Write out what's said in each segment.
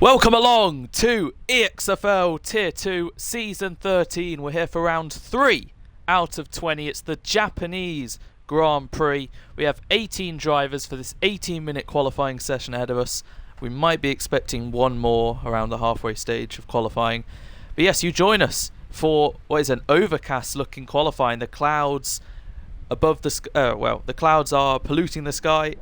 Welcome along to EXFL Tier 2 Season 13. We're here for round 3 out of 20. It's the Japanese Grand Prix. We have 18 drivers for this 18-minute qualifying session ahead of us. We might be expecting one more around the halfway stage of qualifying. But yes, you join us for what is an overcast-looking qualifying. The clouds above the the clouds are polluting the sky.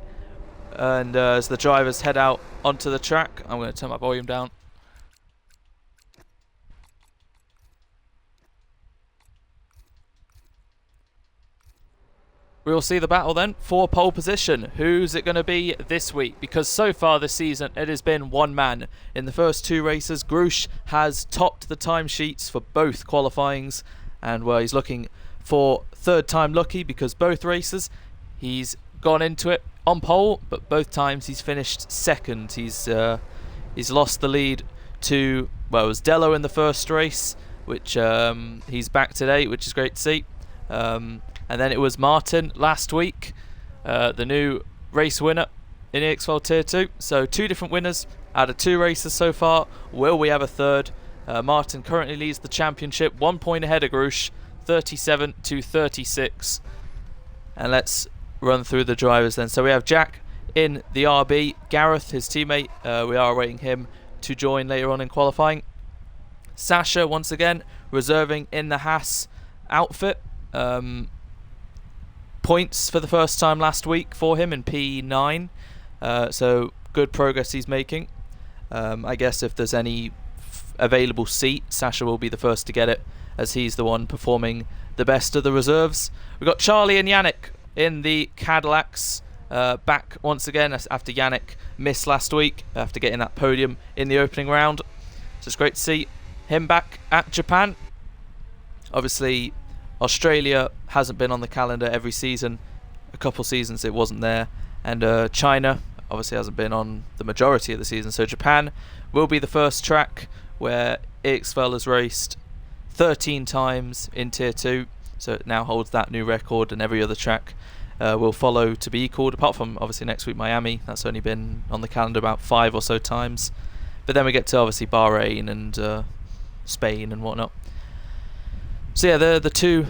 And as the drivers head out onto the track, I'm going to turn my volume down. We will see the battle then for pole position. Who's it going to be this week? Because so far this season it has been one man. In the first two races, Grush has topped the timesheets for both qualifyings, and he's looking for third time lucky because both races he's gone into it on pole, but both times he's finished second. He's lost the lead to, well, it was Dello in the first race, which he's back today, which is great to see. And then it was Martin last week, the new race winner in EXFL Tier 2. So two different winners out of two races so far. Will we have a third? Martin currently leads the championship, 1 point ahead of Grush, 37 to 36. And let's run through the drivers then. So we have Jack in the RB, Gareth, his teammate, we are awaiting him to join later on in qualifying. Sasha, once again, reserving in the Haas outfit. Points for the first time last week for him in P9, so good progress he's making. I guess if there's any available seat, Sasha will be the first to get it, as he's the one performing the best of the reserves. We've got Charlie and Yannick in the Cadillacs, back once again after Yannick missed last week after getting that podium in the opening round. So it's great to see him back at Japan. Obviously Australia hasn't been on the calendar every season. A couple seasons it wasn't there, and China obviously hasn't been on the majority of the season. So Japan will be the first track where EXFL has raced 13 times in Tier 2. So it now holds that new record, and every other track will follow to be equalled, apart from obviously next week Miami. That's only been on the calendar about 5 or so times. But then we get to obviously Bahrain and Spain and whatnot. So yeah, the two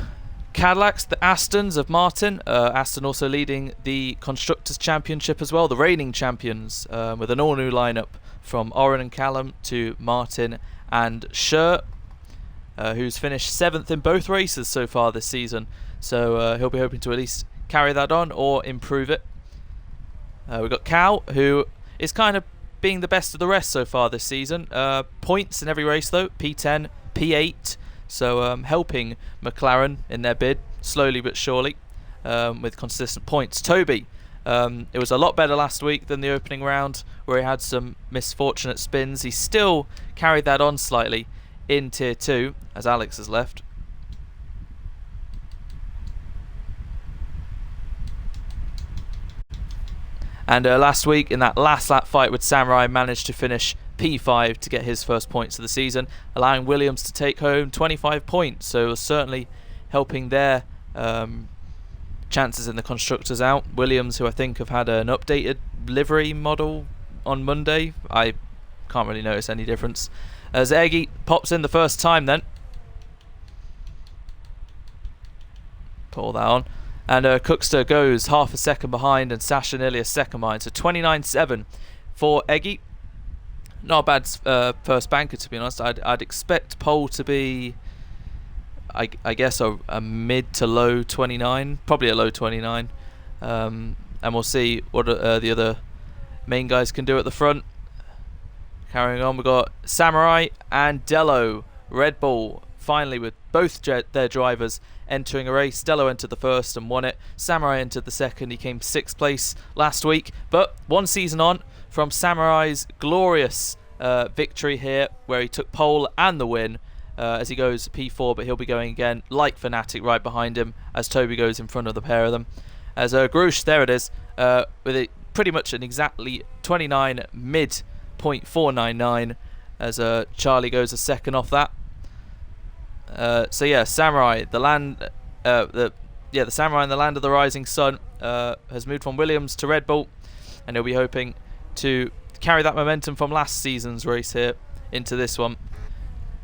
Cadillacs, the Astons of Martin. Aston also leading the Constructors' Championship as well, the reigning champions, with an all-new lineup from Oren and Callum to Martin and Scher, who's finished 7th in both races so far this season. So he'll be hoping to at least carry that on or improve it. We've got Cal, who is kind of being the best of the rest so far this season. Points in every race though, P10, P8. So helping McLaren in their bid, slowly but surely, with consistent points. Toby, it was a lot better last week than the opening round, where he had some misfortunate spins. He still carried that on slightly in Tier 2, as Alex has left. And last week, in that last lap fight with Samurai, managed to finish P5 to get his first points of the season, allowing Williams to take home 25 points. So it was certainly helping their chances in the Constructors out. Williams, who I think have had an updated livery model on Monday. I can't really notice any difference. As Eggy pops in the first time then. Pull that on. And Cookster goes half a second behind, and Sasha nearly a second behind. So 29.7 for Eggy. Not a bad first banker, to be honest. I'd expect pole to be, I guess, a mid to low 29. Probably a low 29. And we'll see what the other main guys can do at the front. Carrying on, we've got Samurai and Dello. Red Bull, finally, with both their drivers entering a race. Dello entered the first and won it. Samurai entered the second. He came 6th place last week. But one season on from Samurai's glorious victory here, where he took pole and the win, as he goes P4, but he'll be going again like Fnatic right behind him as Toby goes in front of the pair of them. As Grush, there it is, with pretty much an exactly 29 mid .499, as Charlie goes a second off that. So yeah, Samurai, the Samurai in the land of the rising sun, has moved from Williams to Red Bull, and he'll be hoping to carry that momentum from last season's race here into this one.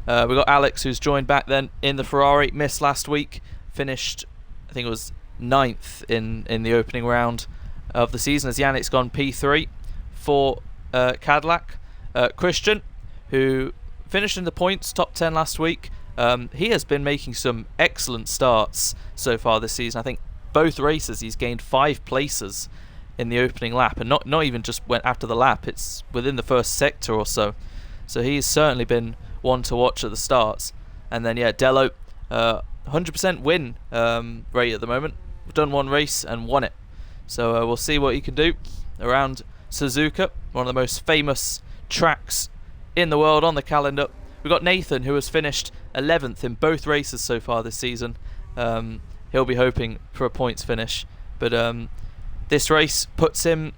We've got Alex, who's joined back then in the Ferrari, missed last week, finished, I think it was 9th in the opening round of the season, as Yannick's gone P3 for Cadillac. Christian, who finished in the points, top 10 last week, he has been making some excellent starts so far this season. I think both races he's gained 5 places in the opening lap, and not even just went after the lap, it's within the first sector or so. So he's certainly been one to watch at the starts. And then Dello, 100% win rate at the moment. We've done one race and won it, so we'll see what he can do around Suzuka, one of the most famous tracks in the world on the calendar. We've got Nathan, who has finished 11th in both races so far this season. He'll be hoping for a points finish, but this race puts him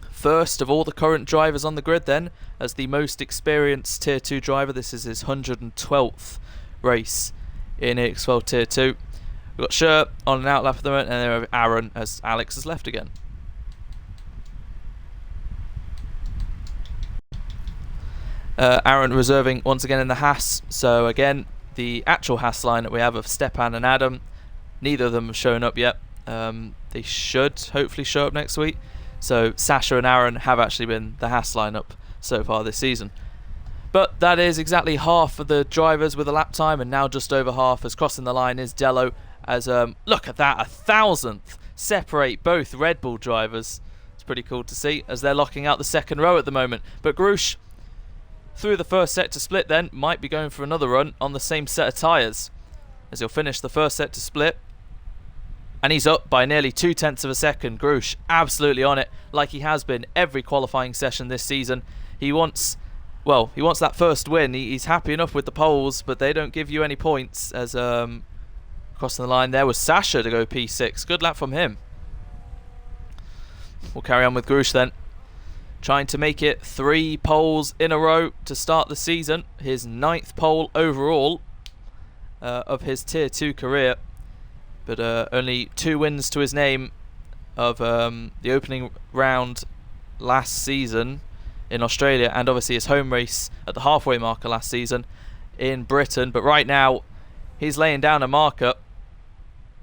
first of all the current drivers on the grid then, as the most experienced Tier 2 driver. This is his 112th race in EXFL Tier 2. We've got Scher on an outlap at the moment, and then we have Aaron, as Alex has left again. Aaron reserving once again in the Haas. So again, the actual Haas line that we have of Stepan and Adam, neither of them have shown up yet. They should hopefully show up next week. So Sasha and Aaron have actually been the Haas lineup so far this season. But that is exactly half of the drivers with a lap time, and now just over half, as crossing the line is Dello, as look at that, 1,000th separate both Red Bull drivers. It's pretty cool to see, as they're locking out the second row at the moment. But Grush, through the first sector split then, might be going for another run on the same set of tyres, as he'll finish the first sector split. And he's up by nearly 0.2 of a second. Grush absolutely on it, like he has been every qualifying session this season. He wants that first win. He's happy enough with the poles, but they don't give you any points, as crossing the line there was Sasha to go P6. Good lap from him. We'll carry on with Grush then, trying to make it 3 poles in a row to start the season. His 9th pole overall of his Tier 2 career, but only 2 wins to his name of the opening round last season in Australia, and obviously his home race at the halfway marker last season in Britain. But right now he's laying down a marker,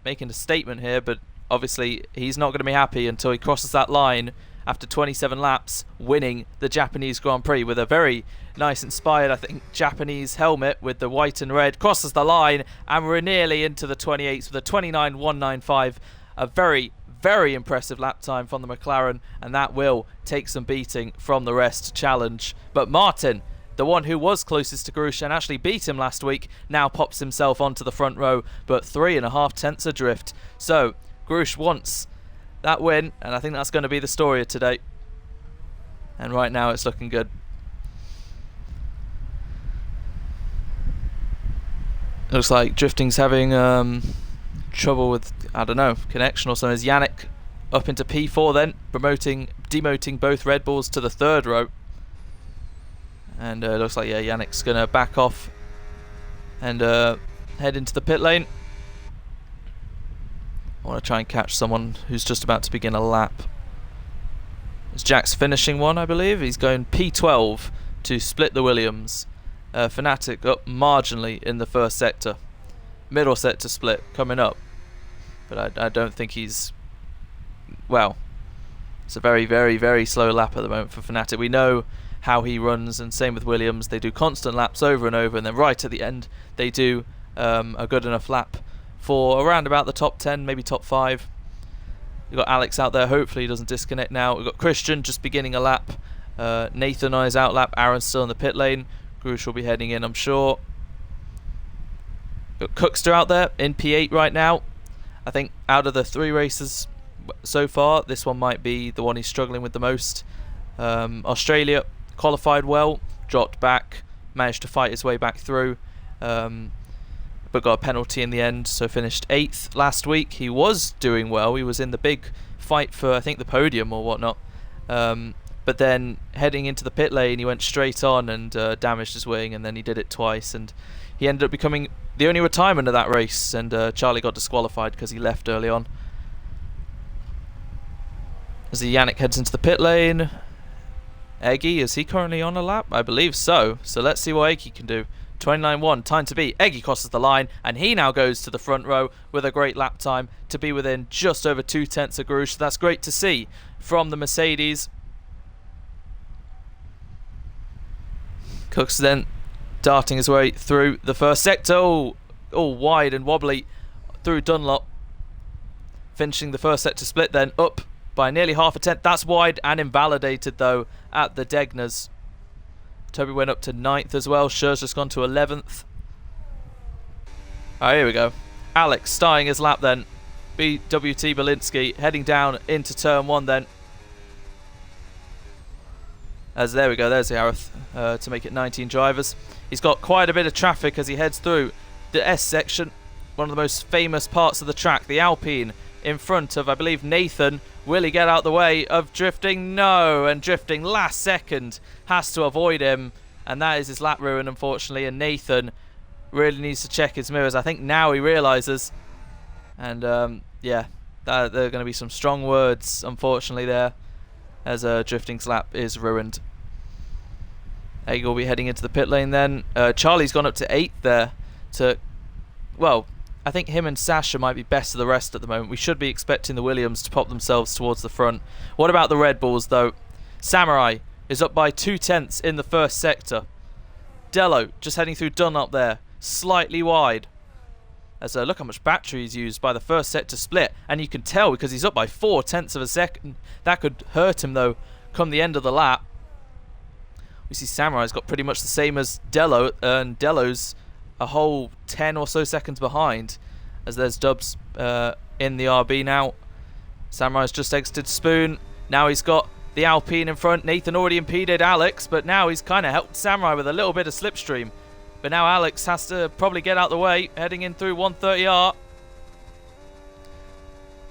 making a statement here, but obviously he's not going to be happy until he crosses that line after 27 laps, winning the Japanese Grand Prix with a very nice inspired, I think, Japanese helmet with the white and red. Crosses the line, and we're nearly into the 28s with a 29.195. A very, very impressive lap time from the McLaren, and that will take some beating from the rest to challenge. But Martin, the one who was closest to Grush and actually beat him last week, now pops himself onto the front row, but 3.5 tenths adrift. So Grush wants that win, and I think that's going to be the story of today. And right now it's looking good. Looks like drifting's having trouble with, I don't know, connection or something. As Yannick up into P4 then, demoting both Red Bulls to the 3rd row. And it looks like, Yannick's going to back off and head into the pit lane. I want to try and catch someone who's just about to begin a lap. As Jack's finishing one, I believe. He's going P12 to split the Williams. Fnatic up marginally in the first sector. Middle sector split coming up. But I don't think he's... Well, it's a very, very, very slow lap at the moment for Fnatic. We know how he runs, and same with Williams. They do constant laps over and over, and then right at the end they do a good enough lap for around about the top 10, maybe top 5. We've got Alex out there, hopefully he doesn't disconnect now. We've got Christian just beginning a lap. Nathan on his out lap. Aaron's still in the pit lane. Grush will be heading in, I'm sure. We've got Cookster out there in P8 right now. I think out of the 3 races so far, this one might be the one he's struggling with the most. Australia qualified well, dropped back, managed to fight his way back through, but got a penalty in the end, so finished 8th last week. He was doing well, he was in the big fight for, I think, the podium or whatnot, but then heading into the pit lane he went straight on and damaged his wing, and then he did it twice, and he ended up becoming the only retirement of that race, and Charlie got disqualified because he left early on. As the Yannick heads into the pit lane, Eggy, is he currently on a lap? I believe so. So let's see what Eggy can do. 29.1, time to beat. Eggy crosses the line, and he now goes to the front row with a great lap time to be within just over 0.2 of Grush. That's great to see from the Mercedes. Cook's then darting his way through the first sector, all wide and wobbly through Dunlop. Finishing the first sector split then up by nearly 0.5. That's wide and invalidated though at the Degners. Toby went up to 9th as well. Scher's just gone to 11th. Here we go. Alex starting his lap then. BWT Belinsky heading down into turn 1 then. As there we go, there's the arrow to make it 19 drivers. He's got quite a bit of traffic as he heads through the S section, one of the most famous parts of the track, the Alpine, in front of, I believe, Nathan. Will he get out the way of drifting? No, and drifting last second has to avoid him, and that is his lap ruin, unfortunately. And Nathan really needs to check his mirrors. I think now he realises, and yeah, there are going to be some strong words, unfortunately, there, as drifting's lap is ruined. Egg will be heading into the pit lane then. Charlie's gone up to 8th there to, well, I think him and Sasha might be best of the rest at the moment. We should be expecting the Williams to pop themselves towards the front. What about the Red Bulls though? Samurai is up by 0.2 in the first sector. Dello just heading through Dunlop there, slightly wide. As look how much battery he's used by the first sector split, and you can tell because he's up by 0.4 of a second. That could hurt him though come the end of the lap. We see Samurai's got pretty much the same as Dello, and Dello's a whole 10 or so seconds behind, as there's Dubs in the RB now. Samurai's just exited Spoon. Now he's got the Alpine in front. Nathan already impeded Alex, but now he's kind of helped Samurai with a little bit of slipstream. But now Alex has to probably get out the way, heading in through 130R,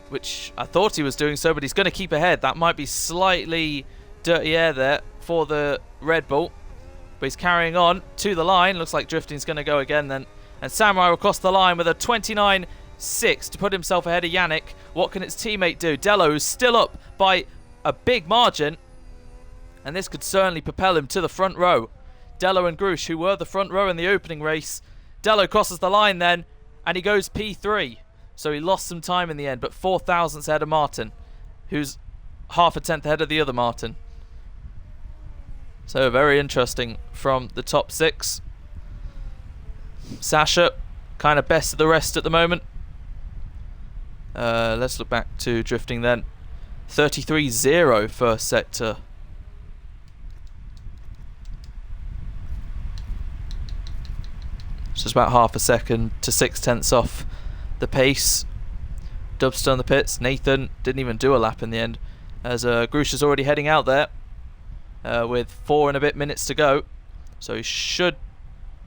which I thought he was doing so, but he's going to keep ahead. That might be slightly dirty air there for the Red Bull. But he's carrying on to the line. Looks like drifting's going to go again then. And Samurai will cross the line with a 29.6 to put himself ahead of Yannick. What can its teammate do? Dello is still up by a big margin, and this could certainly propel him to the front row. Dello and Grush, who were the front row in the opening race. Dello crosses the line then, and he goes P3. So he lost some time in the end, but 4 thousandths ahead of Martin, who's 0.5 ahead of the other Martin. So very interesting from the top 6. Sasha, kind of best of the rest at the moment. Let's look back to drifting then. 33.0 first sector. It's just about 0.5 second to 0.6 off the pace. Dub's still in the pits. Nathan didn't even do a lap in the end, as Grush is already heading out there. With 4 and a bit minutes to go, so he should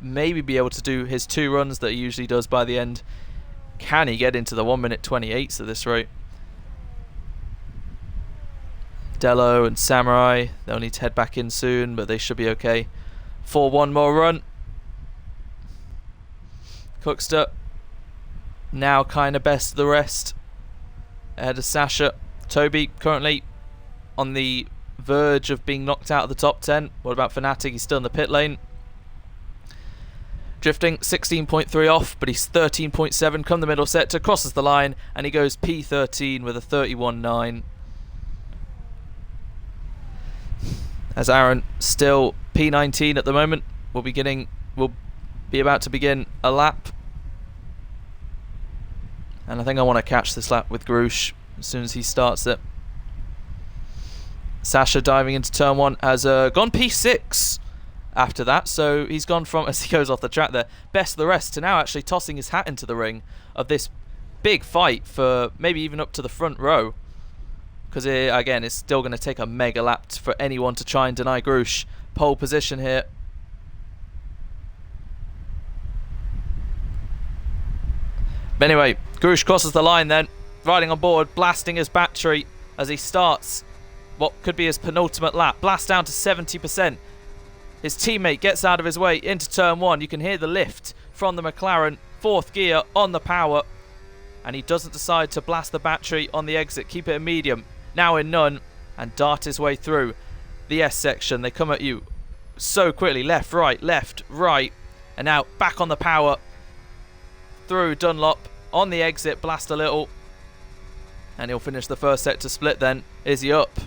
maybe be able to do his 2 runs that he usually does by the end. Can he get into the 1:28 at this rate? Dello and Samurai, they'll need to head back in soon, but they should be okay for one more run. Cookster now kind of best of the rest ahead of Sasha. Toby currently on the verge of being knocked out of the top 10. What about Fnatic? He's still in the pit lane. Drifting 16.3 off, but he's 13.7 come the middle sector, crosses the line, and he goes P13 with a 31.9. As Aaron still P19 at the moment, will be about to begin a lap. And I think I want to catch this lap with Grush as soon as he starts it. Sasha diving into turn 1 has gone P6 after that, so he's gone from, as he goes off the track there, best of the rest, to now actually tossing his hat into the ring of this big fight for maybe even up to the front row, because again, it's still going to take a mega lap for anyone to try and deny Grush pole position here. But anyway, Grush crosses the line then, riding on board, blasting his battery as he starts what could be his penultimate lap. Blast down to 70%. His teammate gets out of his way into turn 1. You can hear the lift from the McLaren. 4th gear on the power. And he doesn't decide to blast the battery on the exit. Keep it in medium. Now in none. And dart his way through. the S section. They come at you so quickly. Left, right. And now back on the power. Through Dunlop. On the exit, blast a little. And he'll finish the first sector split then. Is he up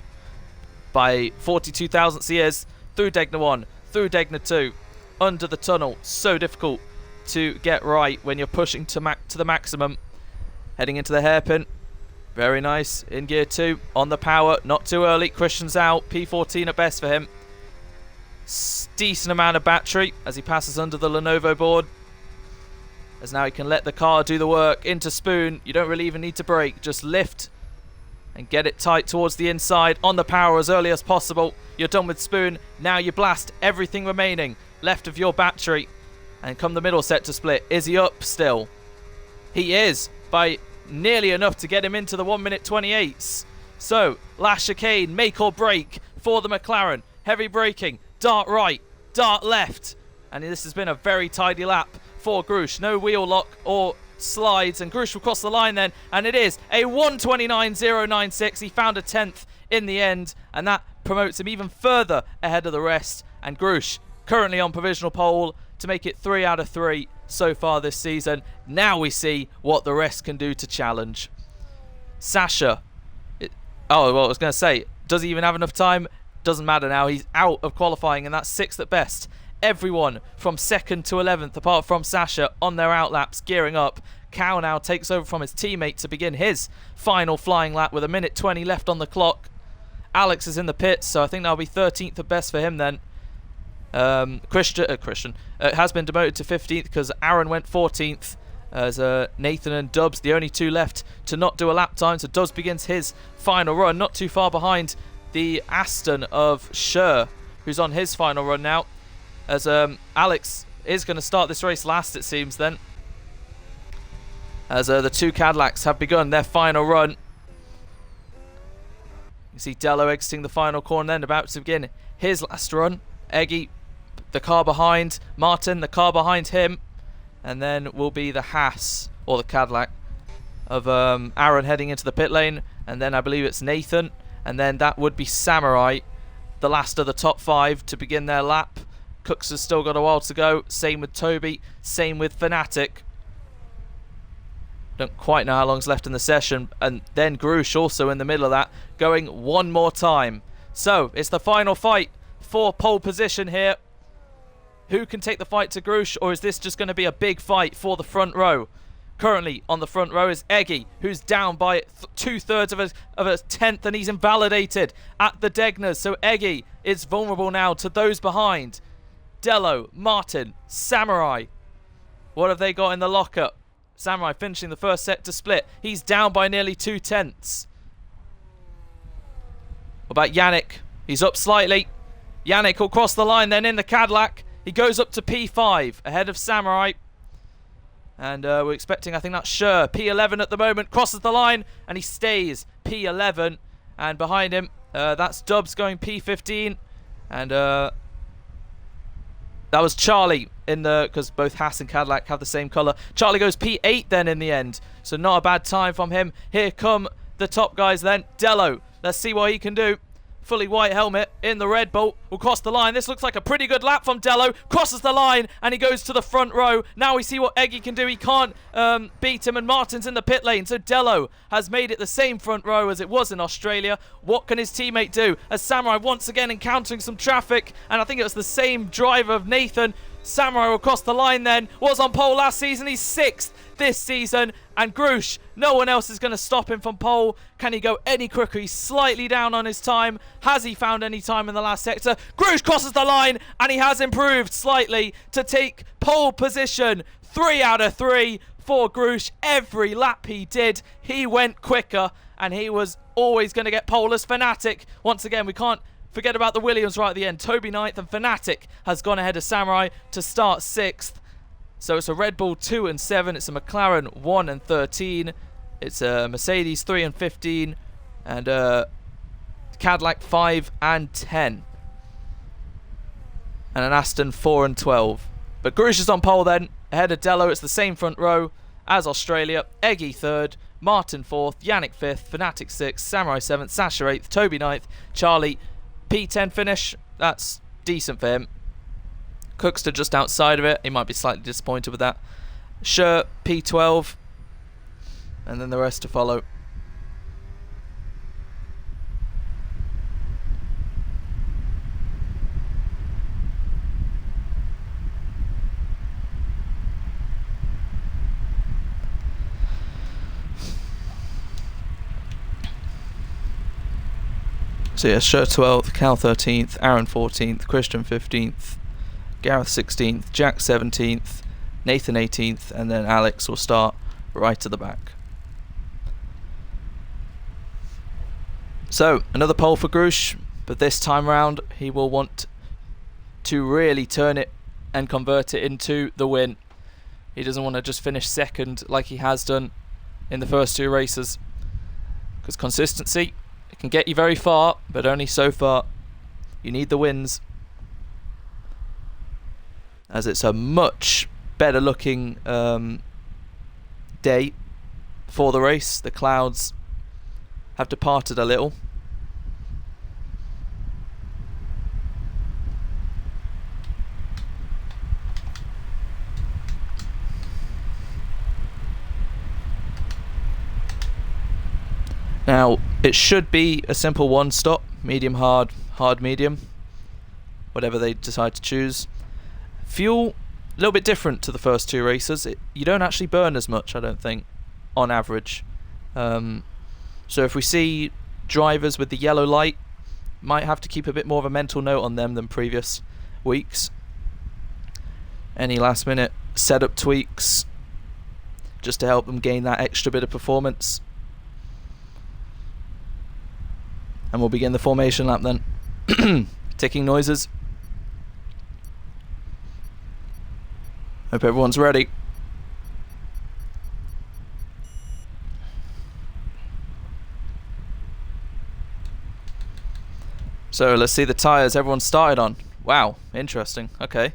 by 42 thousandths? He is. Through Degner 1, through Degner 2, under the tunnel. So difficult to get right when you're pushing to the maximum. Heading into the hairpin. Very nice. In gear 2, on the power. Not too early. Christian's out. P14 at best for him. Decent amount of battery as he passes under the Lenovo board. As now he can let the car do the work. Into Spoon. You don't really even need to brake. Just lift and get it tight towards the inside. On the power as early as possible. You're done with Spoon. Now you blast everything remaining left of your battery. And come the middle sector split. Is he up still? He is. By nearly enough to get him into the 1 minute 28s. So, last chicane, make or break for the McLaren. Heavy braking. Dart right. Dart left. And this has been a very tidy lap for Grush. No wheel lock or slides, and Grush will cross the line then, and it is a 1:29.096. He found a 10th in the end, and that promotes him even further ahead of the rest. And Grush currently on provisional pole to make it 3 out of 3 so far this season. Now we see what the rest can do to challenge. Sasha, I was going to say, does he even have enough time? Doesn't matter now. He's out of qualifying, and that's 6th at best. Everyone from 2nd to 11th, apart from Sasha, on their outlaps, gearing up. Cow now takes over from his teammate to begin his final flying lap with 1:20 left on the clock. Alex is in the pits, so I think that'll be 13th at best for him then. Christian has been demoted to 15th because Aaron went 14th. As Nathan and Dubs, the only two left to not do a lap time. So Dubs begins his final run, not too far behind the Aston of Scher, who's on his final run now. As Alex is going to start this race last, it seems then. As the two Cadillacs have begun their final run. You see Dello exiting the final corner then, about to begin his last run. Eggy, the car behind. Martin, the car behind him. And then will be the Haas, or the Cadillac, of Aaron heading into the pit lane. And then I believe it's Nathan. And then that would be Samurai, the last of the top 5 to begin their lap. Cooks has still got a while to go. Same with Toby. Same with Fnatic. Don't quite know how long's left in the session. And then Grush also in the middle of that, going one more time. So, it's the final fight for pole position here. Who can take the fight to Grush, or is this just going to be a big fight for the front row? Currently on the front row is Eggy, who's down by 2/3 of a 10th, and he's invalidated at the Degners. So Eggy is vulnerable now to those behind. Dello, Martin, Samurai. What have they got in the lockup? Samurai finishing the first sector split. He's down by nearly 2/10. What about Yannick? He's up slightly. Yannick will cross the line then in the Cadillac. He goes up to P5 ahead of Samurai. And we're expecting, I think that's Scher. P11 at the moment, crosses the line, and he stays P11. And behind him, that's Dubs going P15. And that was Charlie in the, because both Haas and Cadillac have the same colour. Charlie goes P8 then in the end. So not a bad time from him. Here come the top guys then. Dello, let's see what he can do. Fully white helmet in the Red Bull will cross the line. This looks like a pretty good lap from Dello. Crosses the line and he goes to the front row. Now we see what Eggy can do. He can't beat him, and Martin's in the pit lane. So Dello has made it the same front row as it was in Australia. What can his teammate do? As Samurai once again encountering some traffic, and I think it was the same driver of Nathan. Samurai will cross the line then. Was on pole last season. He's 6th this season. And Grush, no one else is going to stop him from pole. Can he go any quicker? He's slightly down on his time. Has he found any time in the last sector? Grush crosses the line, and he has improved slightly to take pole position. 3 out of 3 for Grush. Every lap he did, he went quicker, and he was always going to get pole as Fnatic. Once again, we can't forget about the Williams right at the end. Toby 9th, and Fnatic has gone ahead of Samurai to start 6th. So it's a Red Bull 2 and 7. It's a McLaren 1 and 13. It's a Mercedes 3 and 15. And a Cadillac 5 and 10. And an Aston 4 and 12. But Grush is on pole then. Ahead of Dello. It's the same front row as Australia. Eggy 3rd. Martin 4th. Yannick 5th. Fnatic 6th. Samurai 7th. Sasha 8th. Toby 9th. Charlie P10 finish, that's decent for him. Cookster just outside of it, he might be slightly disappointed with that. Shirt, P12, and then the rest to follow. So yeah, Shirt 12th, Cal 13th, Aaron 14th, Christian 15th, Gareth 16th, Jack 17th, Nathan 18th, and then Alex will start right at the back. So, another pole for Grush, but this time round he will want to really turn it and convert it into the win. He doesn't want to just finish second like he has done in the first two races, because consistency, it can get you very far, but only so far. You need the wins, as it's a much better looking day for the race. The clouds have departed a little. Now, it should be a simple one stop, medium hard, hard medium, whatever they decide to choose. Fuel, a little bit different to the first two races. You don't actually burn as much, I don't think, on average. So if we see drivers with the yellow light, might have to keep a bit more of a mental note on them than previous weeks. Any last minute setup tweaks, just to help them gain that extra bit of performance. And we'll begin the formation lap then. Ticking noises. Hope everyone's ready. So let's see the tyres everyone started on. Wow, interesting. Okay.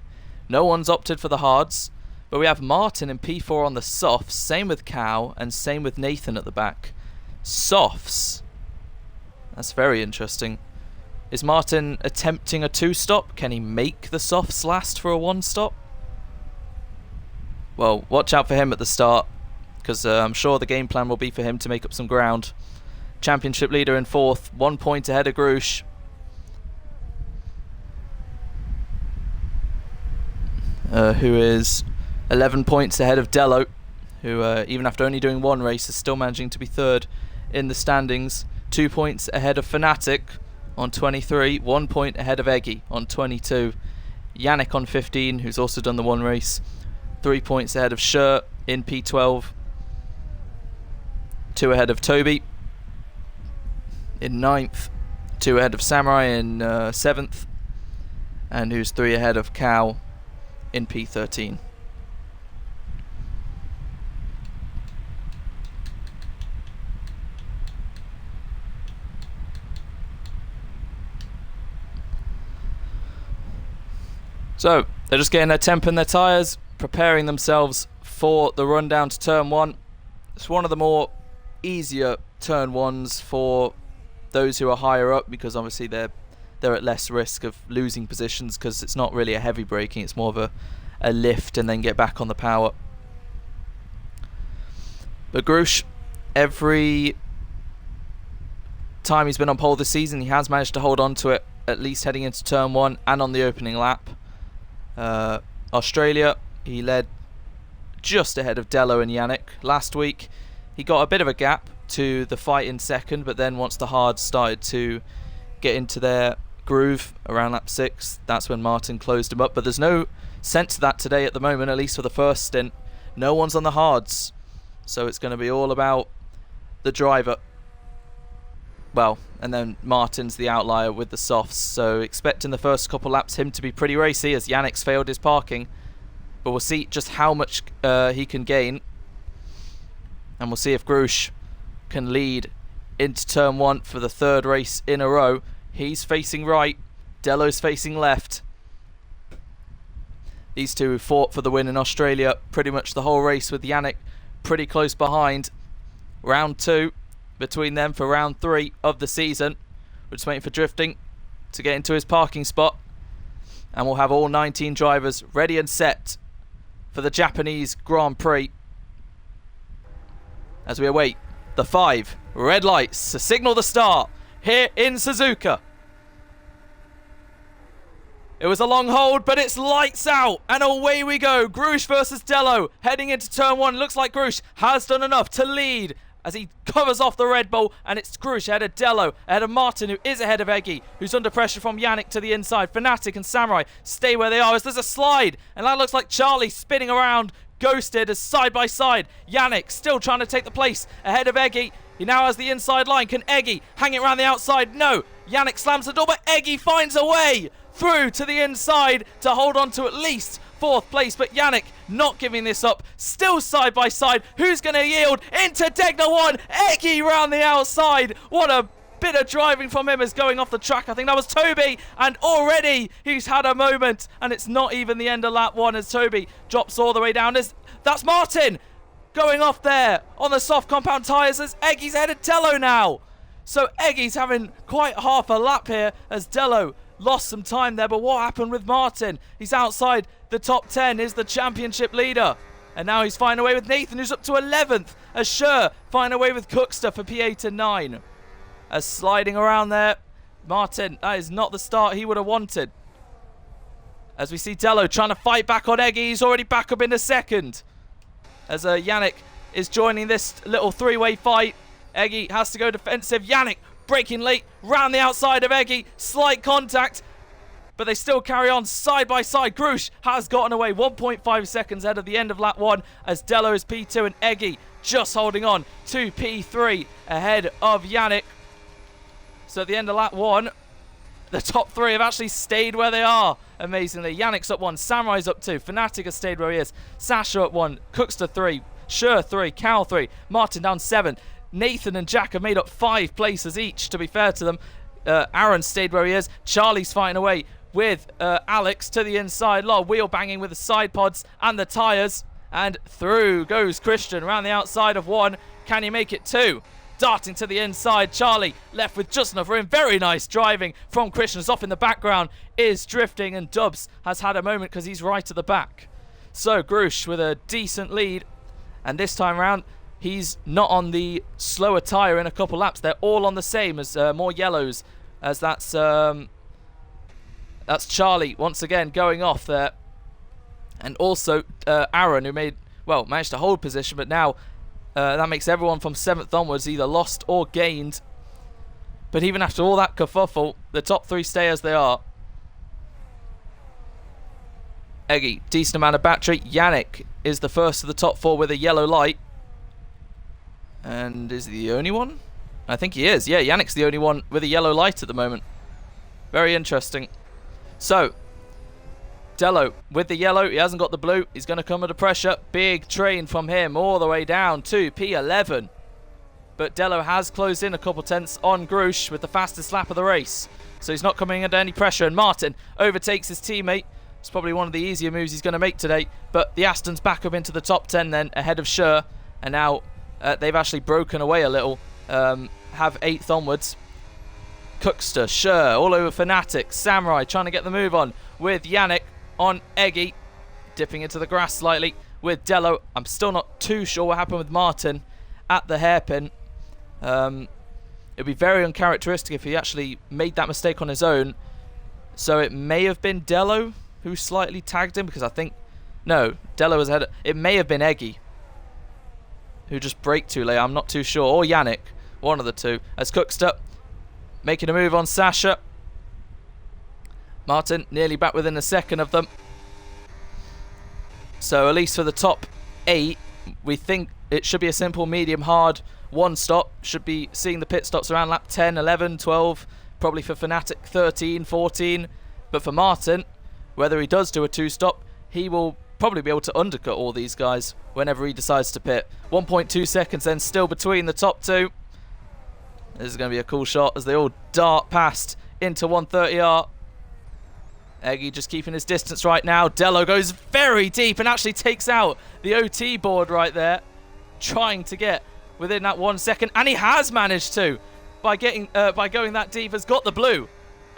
No one's opted for the hards, but we have Martin and P4 on the softs, same with Cal, and same with Nathan at the back. Softs. That's very interesting. Is Martin attempting a two-stop? Can he make the softs last for a one-stop? Well, watch out for him at the start, because I'm sure the game plan will be for him to make up some ground. Championship leader in fourth, 1 point ahead of Grush. Who is 11 points ahead of Dello, who even after only doing one race is still managing to be third in the standings. 2 points ahead of Fnatic on 23, 1 point ahead of Eggy on 22. Yannick on 15, who's also done the one race. 3 points ahead of Shirt in P12. 2 ahead of Toby in 9th. 2 ahead of Samurai in 7th. And who's 3 ahead of Cal in P13. So, they're just getting their temp in their tyres, preparing themselves for the run down to turn 1. It's one of the more easier turn 1s for those who are higher up, because obviously they're at less risk of losing positions, because it's not really a heavy braking, it's more of a lift and then get back on the power. But Grush, every time he's been on pole this season, he has managed to hold on to it, at least heading into turn 1 and on the opening lap. Australia, he led just ahead of Dello and Yannick. Last week he got a bit of a gap to the fight in second, but then once the hards started to get into their groove around lap 6, that's when Martin closed him up. But there's no sense of that today at the moment, at least for the first stint. No one's on the hards, so it's going to be all about the driver. Well, and then Martin's the outlier with the softs, so expect in the first couple laps him to be pretty racy, as Yannick's failed his parking. But we'll see just how much he can gain, and we'll see if Grush can lead into turn 1 for the third race in a row. He's facing right, Dello's facing left. These two fought for the win in Australia pretty much the whole race, with Yannick pretty close behind. Round 2 between them for round 3 of the season. We're just waiting for drifting. to get into his parking spot. And we'll have all 19 drivers ready and set for the Japanese Grand Prix. As we await the 5 red lights to signal the start here in Suzuka. It was a long hold, but it's lights out, and away we go. Grush versus Dello, heading into turn 1. Looks like Grush has done enough to lead as he covers off the Red Bull, and it's Grush ahead of Dello, ahead of Martin, who is ahead of Eggy, who's under pressure from Yannick to the inside. Fnatic and Samurai stay where they are as there's a slide, and that looks like Charlie spinning around, ghosted as side by side. Yannick still trying to take the place ahead of Eggy. He now has the inside line. Can Eggy hang it around the outside? No. Yannick slams the door, but Eggy finds a way through to the inside to hold on to at least 4th place. But Yannick not giving this up. Still side by side. Who's going to yield? Into Degna 1. Eggy round the outside. What a bit of driving from him as going off the track. I think that was Toby, and already he's had a moment, and it's not even the end of lap 1 as Toby drops all the way down. That's Martin going off there on the soft compound tyres as Eggy's ahead of Dello now. So Eggy's having quite half a lap here as Dello lost some time there. But what happened with Martin? He's outside the top 10, is the championship leader. And now he's finding away with Nathan, who's up to 11th, as Scher finding away with Cookster for P8 and 9. As sliding around there, Martin, that is not the start he would have wanted. As we see Dello trying to fight back on Eggy, he's already back up in the second. As Yannick is joining this little 3-way fight. Eggy has to go defensive. Yannick braking late, round the outside of Eggy. Slight contact, but they still carry on side by side. Grush has gotten away 1.5 seconds ahead of the end of lap 1 as Dello is P2 and Eggy just holding on to P3 ahead of Yannick. So at the end of lap 1, the top 3 have actually stayed where they are, amazingly. Yannick's up 1, Samurai's up 2, Fnatic has stayed where he is, Sasha up 1, Cookster 3, Scher 3, Cal 3, Martin down 7. Nathan and Jack have made up 5 places each, to be fair to them. Aaron stayed where he is. Charlie's fighting away with Alex to the inside. A lot of wheel banging with the side pods and the tyres. And through goes Christian around the outside of 1. Can he make it 2? Darting to the inside. Charlie left with just enough room. Very nice driving from Christian. Off in the background is drifting, and Dubs has had a moment because he's right at the back. So Grush with a decent lead. And this time round, he's not on the slower tyre in a couple laps. They're all on the same as more yellows, as that's Charlie once again going off there. And also Aaron, who managed to hold position, but now that makes everyone from 7th onwards either lost or gained. But even after all that kerfuffle, the top 3 stay as they are. Eggy, decent amount of battery. Yannick is the first of the top 4 with a yellow light. And is he the only one? I think he is. Yeah, Yannick's the only one with a yellow light at the moment. Very interesting. So, Dello with the yellow. He hasn't got the blue. He's going to come under pressure. Big train from him all the way down to P11. But Dello has closed in a couple tenths on Grush with the fastest lap of the race. So he's not coming under any pressure. And Martin overtakes his teammate. It's probably one of the easier moves he's going to make today. But the Aston's back up into the top 10 then, ahead of Scher. And now they've actually broken away a little. Have 8th onwards. Cookster, Scher, all over Fnatic. Samurai trying to get the move on with Yannick on Eggy. Dipping into the grass slightly with Dello. I'm still not too sure what happened with Martin at the hairpin. It'd be very uncharacteristic if he actually made that mistake on his own. So it may have been Dello who slightly tagged him, because I think... No, Dello was ahead. It may have been Eggy who just braked too late. I'm not too sure. Or Yannick. One of the two. As Cookster making a move on Sasha. Martin nearly back within a second of them. So at least for the top 8, we think it should be a simple medium hard 1 stop. Should be seeing the pit stops around lap 10, 11, 12. Probably for Fnatic 13, 14. But for Martin, whether he does do a 2 stop, he will probably be able to undercut all these guys whenever he decides to pit. 1.2 seconds then still between the top 2. This is going to be a cool shot as they all dart past into 130R. Eggy just keeping his distance right now. Dello goes very deep and actually takes out the OT board right there, trying to get within that 1 second, and he has managed to by going that deep. Has got the blue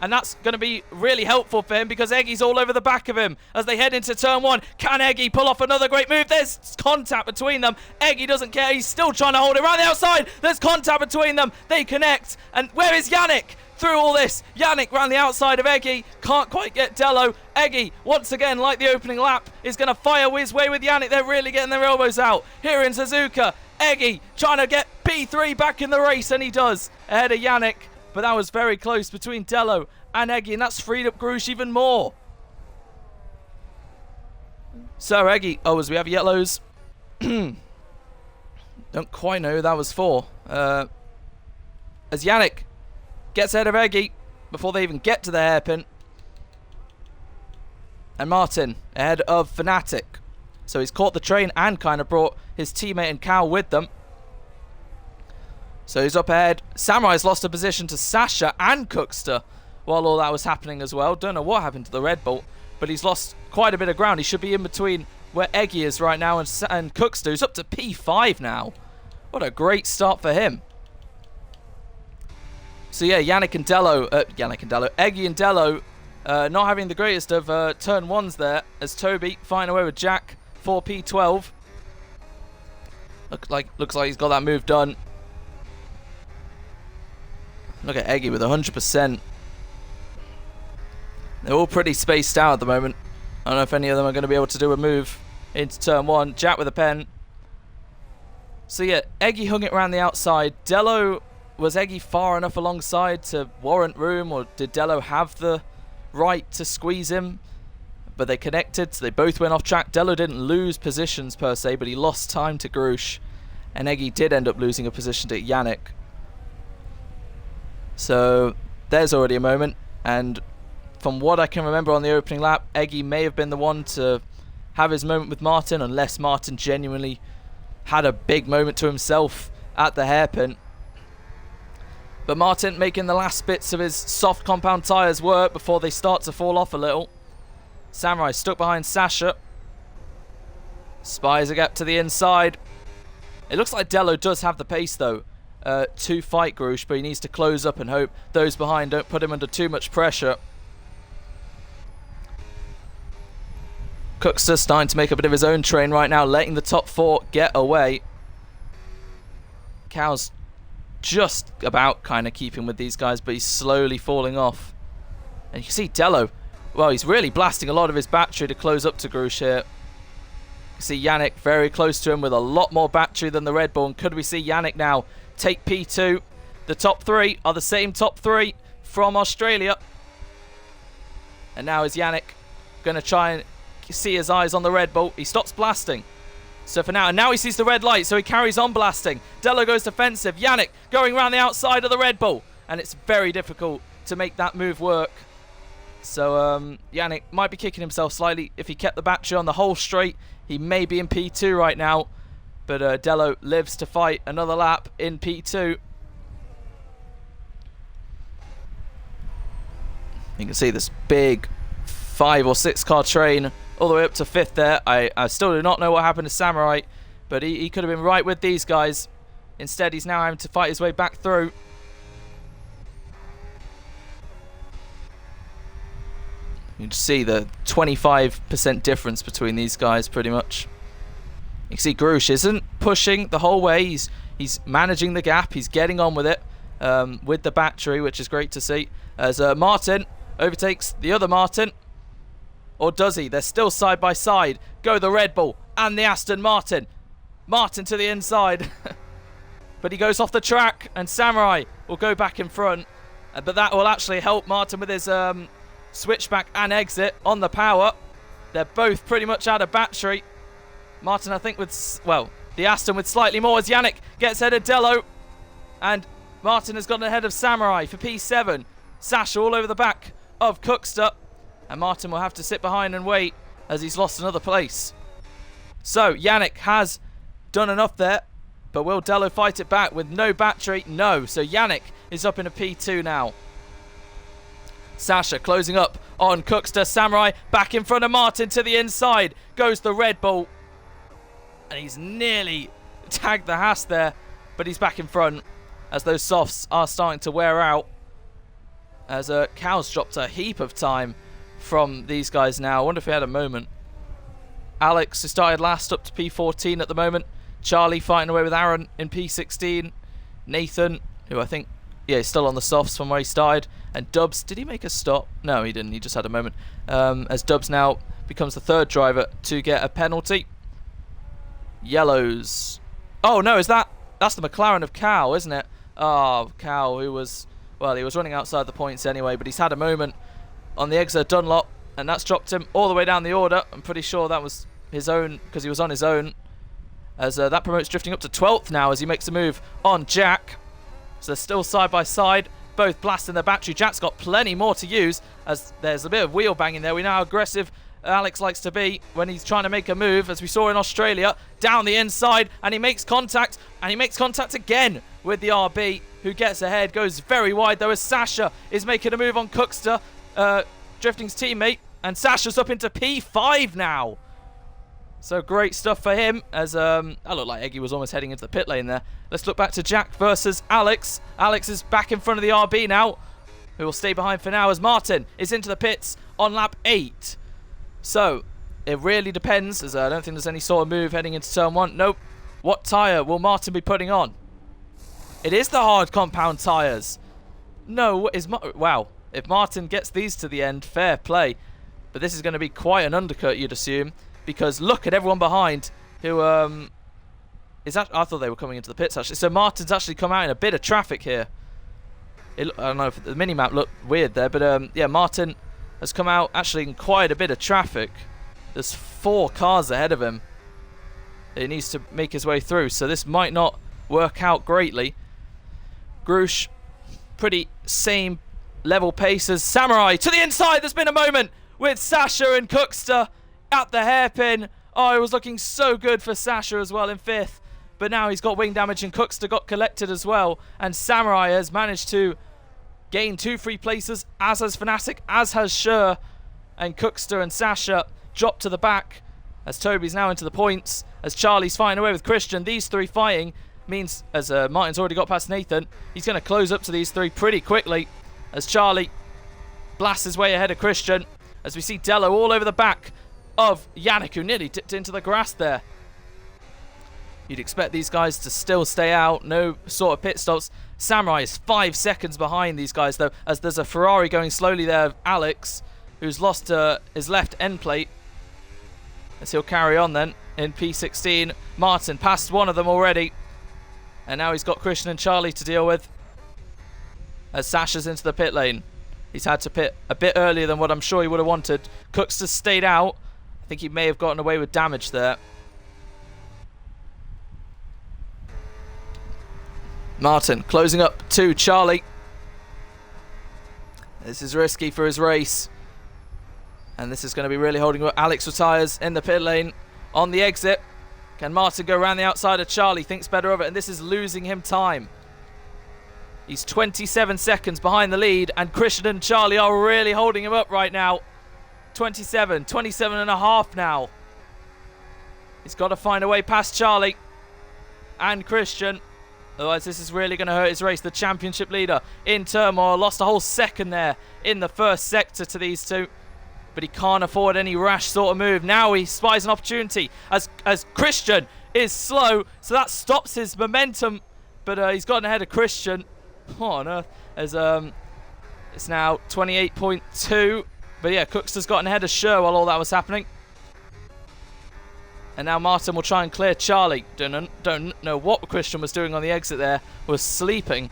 And that's going to be really helpful for him because Eggy's all over the back of him as they head into turn 1. Can Eggy pull off another great move? There's contact between them. Eggy doesn't care. He's still trying to hold it around the outside. There's contact between them. They connect. And where is Yannick? Through all this, Yannick round the outside of Eggy. Can't quite get Dello. Eggy, once again, like the opening lap, is going to fire his way with Yannick. They're really getting their elbows out. Here in Suzuka, Eggy trying to get P3 back in the race, and he does. Ahead of Yannick. But that was very close between Dello and Eggy, and that's freed up Grush even more. So Eggy, as we have yellows. Don't quite know who that was for. As Yannick gets ahead of Eggy before they even get to the hairpin. And Martin ahead of Fnatic. So he's caught the train and kind of brought his teammate and Cal with them. So he's up ahead. Samurai's lost a position to Sasha and Cookster while all that was happening as well. Don't know what happened to the Red Bull, but he's lost quite a bit of ground. He should be in between where Eggy is right now and Cookster, who's up to P5 now. What a great start for him. So yeah, Eggy and Dello, not having the greatest of turn 1s there, as Toby fighting away with Jack for P12. Looks like he's got that move done. Look at Eggy with 100%. They're all pretty spaced out at the moment. I don't know if any of them are going to be able to do a move into turn 1. Jack with a pen. So yeah, Eggy hung it around the outside. Dello, was Eggy far enough alongside to warrant room, or did Dello have the right to squeeze him? But they connected, so they both went off track. Dello didn't lose positions per se, but he lost time to Grush. And Eggy did end up losing a position to Yannick. So there's already a moment, and from what I can remember on the opening lap, Eggy may have been the one to have his moment with Martin, unless Martin genuinely had a big moment to himself at the hairpin. But Martin making the last bits of his soft compound tyres work before they start to fall off a little. Samurai stuck behind Sasha. Spies a gap to the inside. It looks like Dello does have the pace though to fight Grush, but he needs to close up and hope those behind don't put him under too much pressure. Cookster starting to make a bit of his own train right now, letting the top 4 get away. Cal's just about kind of keeping with these guys, but he's slowly falling off. And you can see Dello, well, he's really blasting a lot of his battery to close up to Grush here. You can see Yannick very close to him with a lot more battery than the Red Bull. And could we see Yannick now take P2? The top 3 are the same top 3 from Australia. And now is Yannick going to try and see his eyes on the Red Bull? He stops blasting. So for now, and now he sees the red light, so he carries on blasting. Dello goes defensive. Yannick going around the outside of the Red Bull. And it's very difficult to make that move work. So Yannick might be kicking himself slightly. If he kept the battery on the whole straight, he may be in P2 right now. But Dello lives to fight another lap in P2. You can see this big 5 or 6 car train all the way up to 5th there. I still do not know what happened to Samurai, but he could have been right with these guys. Instead, he's now having to fight his way back through. You can see the 25% difference between these guys pretty much. You can see Grush isn't pushing the whole way. He's managing the gap. He's getting on with it with the battery, which is great to see. As Martin overtakes the other Martin. Or does he? They're still side by side. Go the Red Bull and the Aston Martin. Martin to the inside. But he goes off the track and Samurai will go back in front. But that will actually help Martin with his switchback and exit on the power. They're both pretty much out of battery. Martin, I think, with, well, the Aston with slightly more as Yannick gets ahead of Dello. And Martin has gotten ahead of Samurai for P7. Sasha all over the back of Cookster. And Martin will have to sit behind and wait as he's lost another place. So, Yannick has done enough there. But will Dello fight it back with no battery? No. So, Yannick is up in a P2 now. Sasha closing up on Cookster. Samurai back in front of Martin to the inside. Goes the Red Bull. And he's nearly tagged the Haas there. But he's back in front as those softs are starting to wear out. as Cow's dropped a heap of time from these guys now. I wonder if he had a moment. Alex, who started last, up to P14 at the moment. Charlie fighting away with Aaron in P16. Nathan, who I think, yeah, is still on the softs from where he started. And Dubs, did he make a stop? No, he didn't. He just had a moment. As Dubs now becomes the third driver to get a penalty. Yellows. Oh, no, that's the McLaren of Cow, isn't it? Oh, Cow, who was, well, he was running outside the points anyway, but he's had a moment on the exit Dunlop, and that's dropped him all the way down the order. I'm pretty sure that was his own, because he was on his own. As that promotes drifting up to 12th now as he makes a move on Jack. So they're still side by side, both blasting their battery. Jack's got plenty more to use, as there's a bit of wheel banging there. We know how aggressive Alex likes to be when he's trying to make a move, as we saw in Australia, down the inside, and he makes contact, and he makes contact again with the RB, who gets ahead, goes very wide though, as Sasha is making a move on Cookster, Drifting's teammate, and Sasha's up into P5 now. So great stuff for him, as that looked like Eggy was almost heading into the pit lane there. Let's look back to Jack versus Alex. Alex is back in front of the RB now, who will stay behind for now, as Martin is into the pits on lap 8. So it really depends, as I don't think there's any sort of move heading into turn 1. Nope. What tyre will Martin be putting on? It is the hard compound tyres. No, wow. If Martin gets these to the end, fair play. But this is going to be quite an undercut, you'd assume, because look at everyone behind who is actually, I thought they were coming into the pits actually. So Martin's actually come out in a bit of traffic here. I don't know if the mini-map looked weird there, but yeah, Martin has come out actually in quite a bit of traffic. There's 4 cars ahead of him. He needs to make his way through, so this might not work out greatly. Grush, pretty same level pace as Samurai. To the inside, there's been a moment with Sasha and Cookster at the hairpin. Oh, it was looking so good for Sasha as well in 5th. But now he's got wing damage and Cookster got collected as well. And Samurai has managed to gain 2 free places, as has Fnatic, as has Sher. And Cookster and Sasha drop to the back as Toby's now into the points. As Charlie's fighting away with Christian. These 3 fighting means, as Martin's already got past Nathan, he's going to close up to these 3 pretty quickly. As Charlie blasts his way ahead of Christian. As we see Dello all over the back of Yannick, who nearly dipped into the grass there. You'd expect these guys to still stay out, no sort of pit stops. Samurai is 5 seconds behind these guys though, as there's a Ferrari going slowly there of Alex, who's lost his left end plate. As he'll carry on then in P16. Martin passed one of them already, and now he's got Christian and Charlie to deal with. As Sasha's into the pit lane. He's had to pit a bit earlier than what I'm sure he would have wanted. Cooks has stayed out. I think he may have gotten away with damage there. Martin closing up to Charlie. This is risky for his race. And this is going to be really holding up. Alex retires in the pit lane on the exit. Can Martin go around the outside of Charlie? Thinks better of it, and this is losing him time. He's 27 seconds behind the lead, and Christian and Charlie are really holding him up right now. 27 and a half now. He's got to find a way past Charlie and Christian. Otherwise, this is really going to hurt his race. The championship leader in turmoil. Lost a whole second there in the first sector to these 2. But he can't afford any rash sort of move. Now he spies an opportunity as Christian is slow. So that stops his momentum. But he's gotten ahead of Christian. What on earth? As it's now 28.2. But yeah, Cookster's gotten ahead of Sher while all that was happening. And now Martin will try and clear Charlie. Don't know what Christian was doing on the exit there. Was sleeping.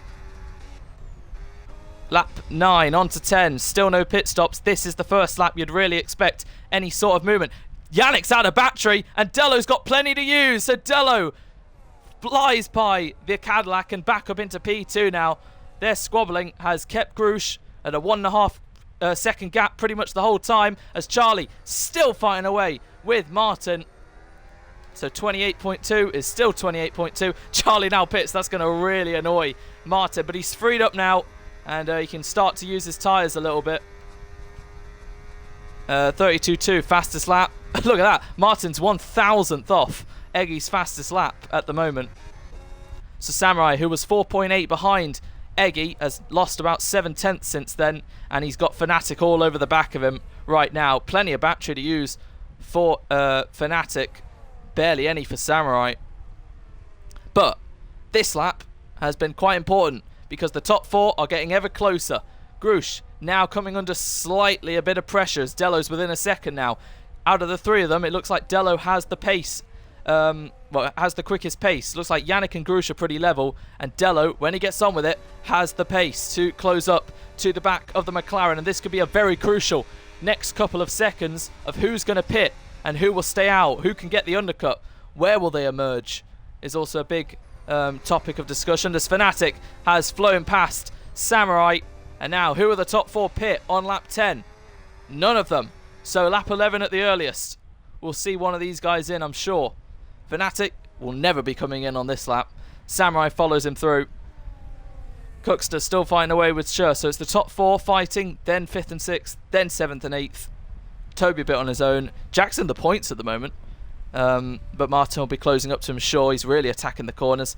Lap 9 on to 10. Still no pit stops. This is the first lap you'd really expect any sort of movement. Yannick's out of battery and Dello's got plenty to use. So Dello flies by the Cadillac and back up into P2 now. Their squabbling has kept Grush at a 1.5 second gap pretty much the whole time, as Charlie still fighting away with Martin. So 28.2 is still 28.2. Charlie now pits. That's going to really annoy Martin, but he's freed up now and he can start to use his tyres a little bit. 32.2 fastest lap. Look at that. Martin's 1,000th off Eggy's fastest lap at the moment. So Samurai, who was 4.8 behind Eggy has lost about 7/10 since then, and he's got Fnatic all over the back of him right now. Plenty of battery to use for Fnatic, barely any for Samurai. But this lap has been quite important because the top 4 are getting ever closer. Grush now coming under slightly a bit of pressure as Delo's within a second now. Out of the 3 of them, it looks like Delo has the pace. Has the quickest pace. Looks like Yannick and Grush are pretty level, and Delo, when he gets on with it, has the pace to close up to the back of the McLaren, and this could be a very crucial next couple of seconds of who's going to pit and who will stay out, who can get the undercut, where will they emerge, is also a big topic of discussion. As Fnatic has flown past Samurai, and now who are the top 4 pit on lap 10? None of them. So lap 11 at the earliest. We'll see one of these guys in, I'm sure. Fnatic will never be coming in on this lap. Samurai follows him through. Cookster still fighting away with Sher. So it's the top 4 fighting, then 5th and 6th, then 7th and 8th. Toby a bit on his own. Jackson the points at the moment. But Martin will be closing up to him. Sure, he's really attacking the corners.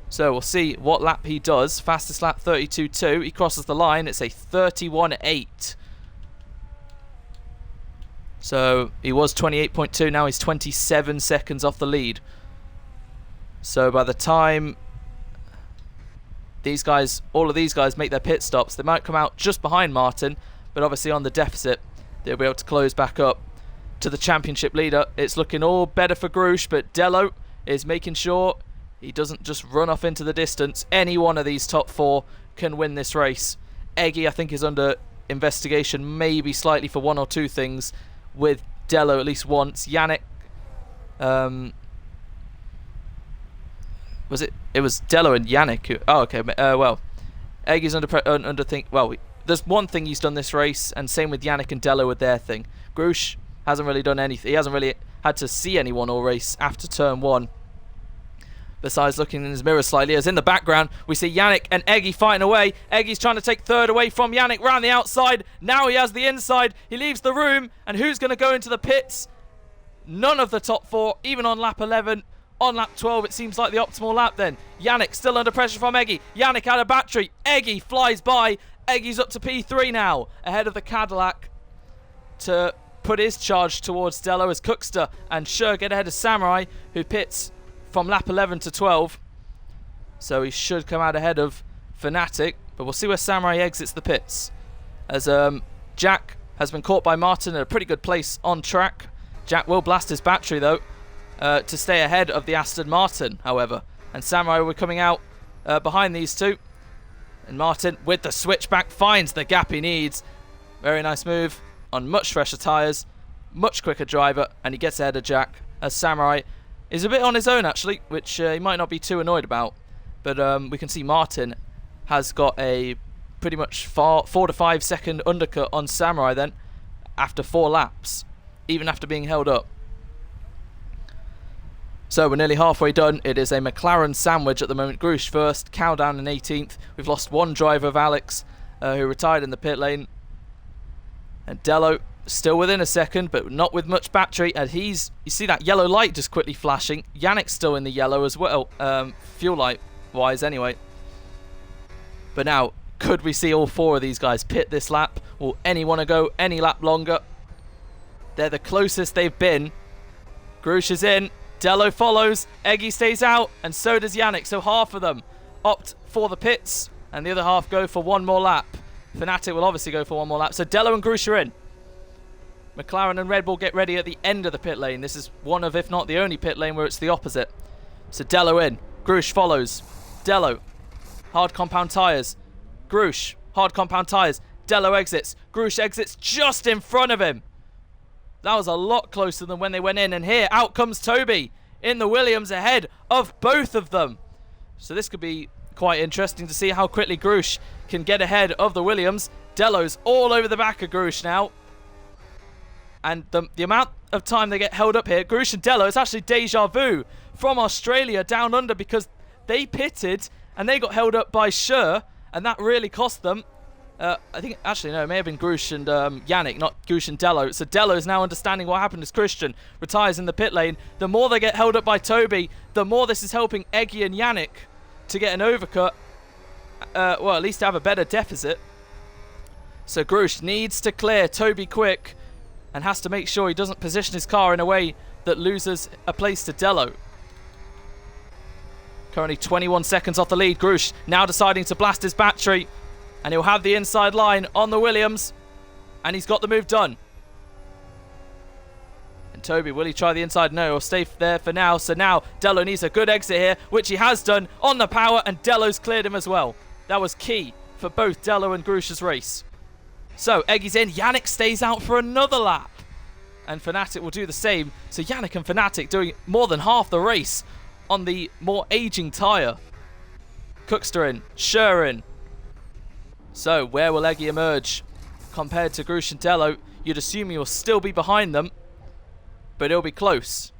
So we'll see what lap he does. Fastest lap 32.2. He crosses the line. It's a 31.8. So he was 28.2, now he's 27 seconds off the lead. So by the time these guys, all of these guys make their pit stops, they might come out just behind Martin, but obviously on the deficit, they'll be able to close back up to the championship leader. It's looking all better for Grush, but Delo is making sure he doesn't just run off into the distance. Any one of these top 4 can win this race. Eggy, I think, is under investigation, maybe slightly for 1 or 2 things, with Delo at least once. Yannick, it was Delo and Yannick who, oh okay, well, Eggy's under thing. Well, there's one thing he's done this race, and same with Yannick and Delo with their thing. Grush hasn't really done anything. He hasn't really had to see anyone all race after turn 1, besides looking in his mirror slightly. As in the background we see Yannick and Eggy fighting away. Eggy's trying to take 3rd away from Yannick round the outside. Now he has the inside. He leaves the room, and who's going to go into the pits? None of the top 4, even on lap 11. On lap 12 it seems like the optimal lap then. Yannick still under pressure from Eggy. Yannick out of battery. Eggy flies by. Eggy's up to P3 now, ahead of the Cadillac, to put his charge towards Delo as Cookster and Sher get ahead of Samurai, who pits from lap 11 to 12. So he should come out ahead of Fnatic, but we'll see where Samurai exits the pits. As Jack has been caught by Martin at a pretty good place on track. Jack will blast his battery though, to stay ahead of the Aston Martin, however. And Samurai were coming out behind these two. And Martin, with the switchback, finds the gap he needs. Very nice move on much fresher tyres, much quicker driver, and he gets ahead of Jack, as Samurai is a bit on his own actually, which he might not be too annoyed about. But we can see Martin has got a pretty much 4 to 5 second undercut on Samurai then, after 4 laps, even after being held up. So we're nearly halfway done. It is a McLaren sandwich at the moment. Grush first, Cow down in 18th. We've lost one driver of Alex, who retired in the pit lane. And Delo still within a second, but not with much battery. And you see that yellow light just quickly flashing. Yannick's still in the yellow as well, fuel light wise anyway. But now, could we see all 4 of these guys pit this lap? Will any want to go any lap longer? They're the closest they've been. Grush is in. Delo follows, Eggy stays out, and so does Yannick. So half of them opt for the pits, and the other half go for one more lap. Fnatic will obviously go for one more lap. So Delo and Grush are in. McLaren and Red Bull get ready at the end of the pit lane. This is one of, if not the only pit lane where it's the opposite. So Delo in, Grush follows. Delo, hard compound tyres. Grush, hard compound tyres. Delo exits. Grush exits just in front of him. That was a lot closer than when they went in. And here, out comes Toby in the Williams ahead of both of them. So this could be quite interesting to see how quickly Grush can get ahead of the Williams. Delo's all over the back of Grush now. And the amount of time they get held up here, Grush and Delo, it's actually deja vu from Australia down under, because they pitted and they got held up by Sher, and that really cost them. I think, actually, no, it may have been Grush and Yannick, not Grush and Delo. So Delo is now understanding what happened as Christian retires in the pit lane. The more they get held up by Toby, the more this is helping Eggy and Yannick to get an overcut. well, at least have a better deficit. So Grush needs to clear Toby quick and has to make sure he doesn't position his car in a way that loses a place to Dello. Currently 21 seconds off the lead. Grush now deciding to blast his battery, and he'll have the inside line on the Williams, and he's got the move done. And Toby, will he try the inside? No, he'll stay there for now. So now Dello needs a good exit here, which he has done on the power, and Dello's cleared him as well. That was key for both Dello and Grush's race. So Eggy's in. Yannick stays out for another lap, and Fnatic will do the same. So Yannick and Fnatic doing more than half the race on the more aging tyre. Cookster in, Schur in. So where will Eggy emerge compared to Grush and Dello? You'd assume he'll still be behind them, but he'll be close.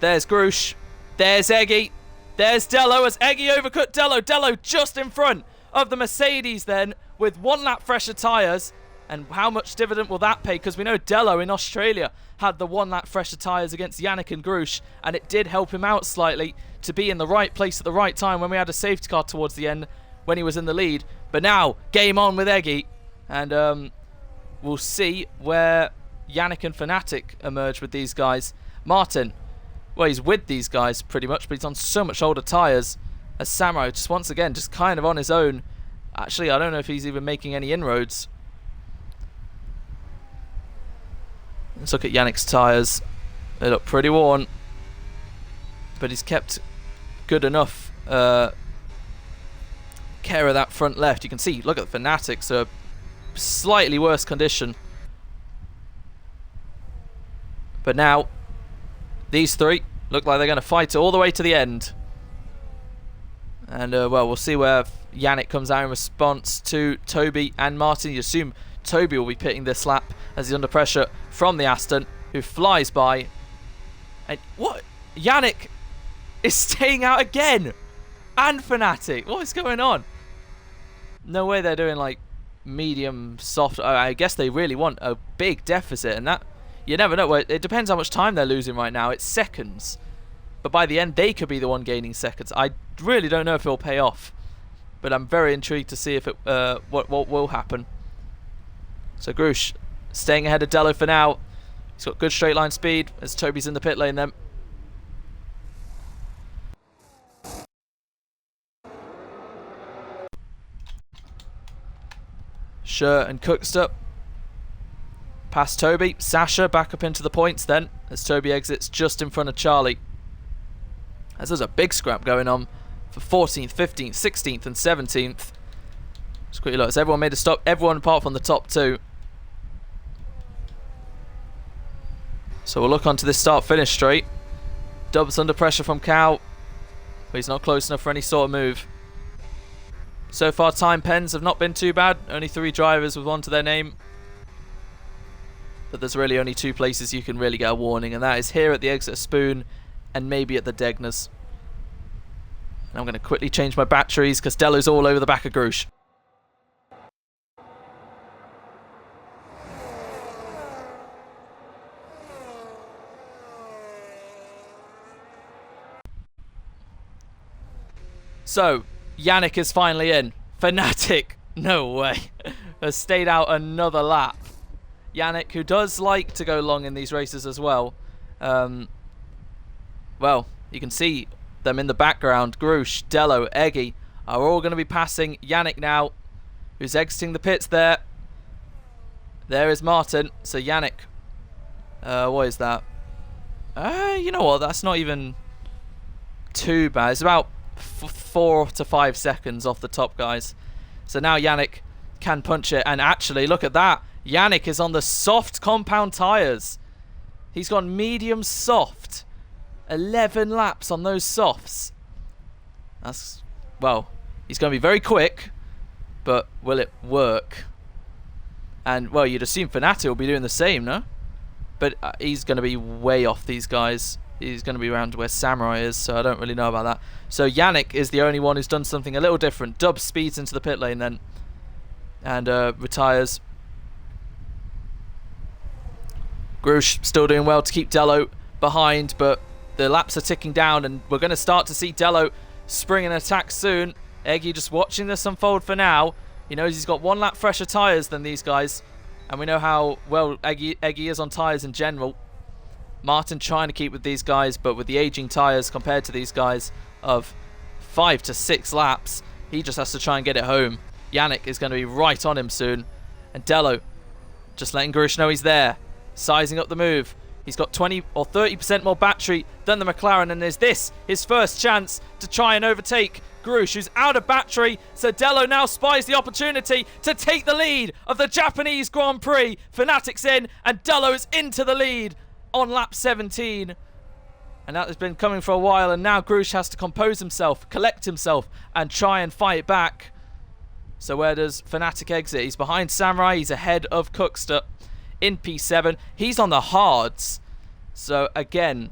There's Grush, there's Eggy, there's Dello as Eggy overcut Dello. Dello just in front of the Mercedes then with 1 lap fresher tyres. And how much dividend will that pay? Because we know Dello in Australia had the 1 lap fresher tyres against Yannick and Grush, and it did help him out slightly to be in the right place at the right time when we had a safety car towards the end when he was in the lead. But now, game on with Eggy, and we'll see where Yannick and Fnatic emerge with these guys. Martin, well, he's with these guys pretty much, but he's on so much older tyres as Samurai, just once again, just kind of on his own. Actually, I don't know if he's even making any inroads. Let's look at Yannick's tyres. They look pretty worn, but he's kept good enough care of that front left. You can see, look at the Fanatics, are slightly worse condition. But now, these three look like they're going to fight it all the way to the end. And, well, we'll see where Yannick comes out in response to Toby and Martin. You assume Toby will be pitting this lap as he's under pressure from the Aston, who flies by. And what? Yannick is staying out again! And Fnatic! What is going on? No way they're doing like medium, soft. I guess they really want a big deficit, and that, you never know. It depends how much time they're losing right now. It's seconds. But by the end, they could be the one gaining seconds. I really don't know if it'll pay off. But I'm very intrigued to see if it what will happen. So Grush staying ahead of Dello for now. He's got good straight line speed as Toby's in the pit lane then. Schur and Cookster past Toby. Sasha back up into the points then as Toby exits just in front of Charlie. As there's a big scrap going on for 14th, 15th, 16th and 17th. Just quickly look, as everyone made a stop, everyone apart from the top two. So we'll look onto this start-finish straight. Dubs under pressure from Cal, but he's not close enough for any sort of move. So far, time pens have not been too bad. Only 3 drivers with 1 to their name. But there's really only 2 places you can really get a warning, and that is here at the exit of Spoon and maybe at the Degners. And I'm going to quickly change my batteries because Dello's all over the back of Grush. So, Yannick is finally in. Fnatic, no way, has stayed out another lap. Yannick, who does like to go long in these races as well. Well, you can see them in the background. Grush, Dello, Eggy are all going to be passing Yannick now, who's exiting the pits there. There is Martin. So Yannick, what is that? You know what? That's not even too bad. It's about 4 to 5 seconds off the top guys. So now Yannick can punch it, and actually look at that, Yannick is on the soft compound tyres. He's gone medium soft. 11 laps on those softs. That's, well, he's going to be very quick, but will it work? And well, you'd assume Fnatic will be doing the same, no? But he's going to be way off these guys. He's going to be around where Samurai is, so I don't really know about that. So Yannick is the only one who's done something a little different. Dub speeds into the pit lane then, and retires. Grush still doing well to keep Dello behind, but the laps are ticking down, and we're going to start to see Dello spring an attack soon. Eggy just watching this unfold for now. He knows he's got 1 lap fresher tyres than these guys. And we know how well Eggy is on tyres in general. Martin trying to keep with these guys, but with the aging tyres compared to these guys of 5 to 6 laps, he just has to try and get it home. Yannick is going to be right on him soon. And Dello just letting Grush know he's there. Sizing up the move. He's got 20 or 30% more battery than the McLaren, and is this his first chance to try and overtake Grush, who's out of battery. So Dello now spies the opportunity to take the lead of the Japanese Grand Prix. Fnatic's in, and Dello is into the lead on lap 17. And that has been coming for a while, and now Grush has to compose himself, collect himself, and try and fight back. So where does Fnatic exit? He's behind Samurai. He's ahead of Cookster in P7. He's on the hards. So again,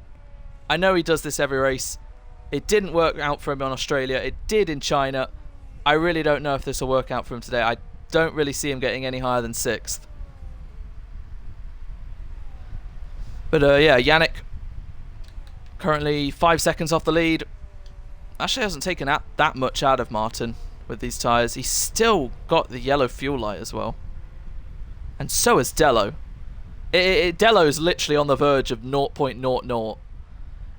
I know he does this every race. It didn't work out for him in Australia. It did in China. I really don't know if this will work out for him today. I don't really see him getting any higher than 6th. But yeah, Yannick currently 5 seconds off the lead. Actually hasn't taken out that much out of Martin with these tyres. He's still got the yellow fuel light as well. And so is Dello. Dello is literally on the verge of 0.00.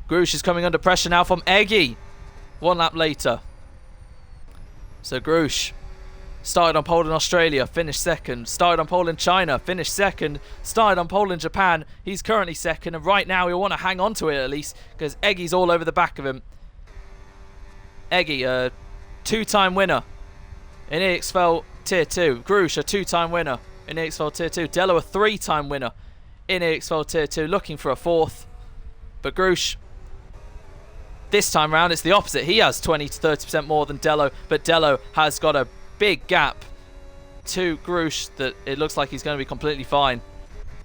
Grush is coming under pressure now from Eggy. 1 lap later. So Grush started on pole in Australia, finished 2nd. Started on pole in China, finished 2nd. Started on pole in Japan. He's currently 2nd. And right now he'll want to hang on to it at least, because Eggy's all over the back of him. Eggy, a 2-time winner in EXFL Tier 2. Grush, a 2-time winner in EXFL Tier 2. Dello, a 3-time winner in EXFL Tier 2, looking for a 4th. But Grush, this time round, it's the opposite. He has 20 to 30% more than Dello, but Dello has got a big gap to Grush that it looks like he's going to be completely fine.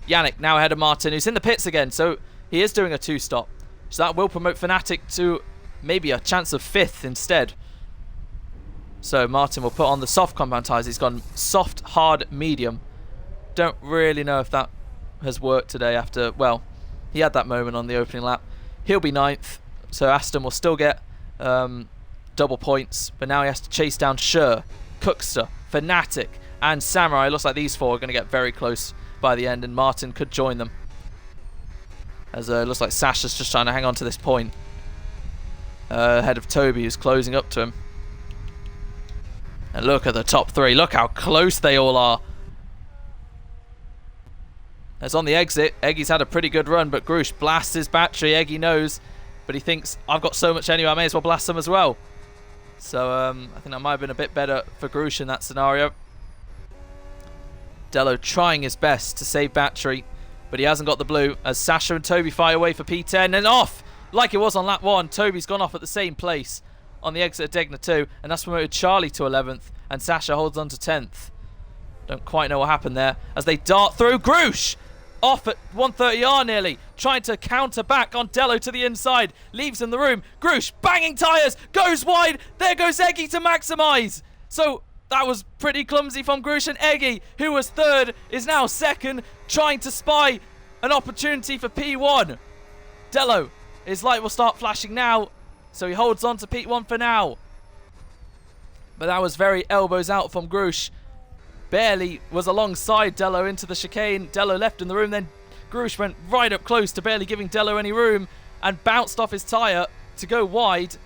Yannick now ahead of Martin, who's in the pits again, so he is doing a 2-stop. So that will promote Fnatic to maybe a chance of 5th instead. So Martin will put on the soft compound tyres. He's gone soft, hard, medium. Don't really know if that has worked today after, well, he had that moment on the opening lap. He'll be 9th, so Aston will still get double points, but now he has to chase down Scher, Cookster, Fnatic, and Samurai. It looks like these 4 are going to get very close by the end, and Martin could join them. As it looks like Sasha's just trying to hang on to this point. Ahead of Toby, who's closing up to him. And look at the top 3. Look how close they all are. As on the exit, Eggy's had a pretty good run, but Grush blasts his battery. Eggy knows, but he thinks, I've got so much anyway, I may as well blast them as well. So I think that might have been a bit better for Grush in that scenario. Dello trying his best to save battery, but he hasn't got the blue, as Sasha and Toby fire away for P10, and off! Like it was on lap 1, Toby's gone off at the same place on the exit of Degna 2, and that's promoted Charlie to 11th, and Sasha holds on to 10th. Don't quite know what happened there, as they dart through. Grush! Off at 130R nearly, trying to counter back on Dello to the inside, leaves him the room. Grush banging tyres, goes wide, there goes Eggy to maximise. So that was pretty clumsy from Grush, and Eggy, who was 3rd, is now 2nd, trying to spy an opportunity for P1. Dello, his light will start flashing now, so he holds on to P1 for now. But that was very elbows out from Grush. Barely was alongside Dello into the chicane. Dello left in the room, then Grush went right up close to barely giving Dello any room and bounced off his tyre to go wide.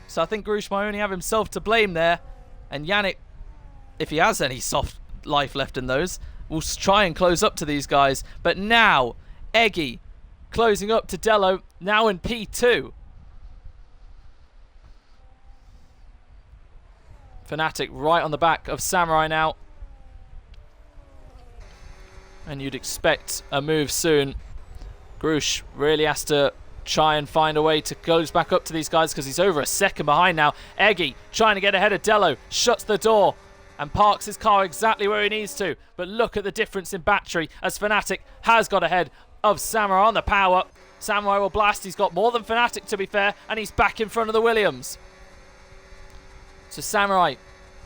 So I think Grush might only have himself to blame there. And Yannick, if he has any soft life left in those, will try and close up to these guys. But now, Eggy closing up to Dello, now in P2. Fnatic right on the back of Samurai now. And you'd expect a move soon. Grush really has to try and find a way to close back up to these guys, because he's over a 2nd behind now. Eggy trying to get ahead of Dello, shuts the door and parks his car exactly where he needs to. But look at the difference in battery as Fnatic has got ahead of Samurai on the power. Samurai will blast. He's got more than Fnatic, to be fair, and he's back in front of the Williams. So Samurai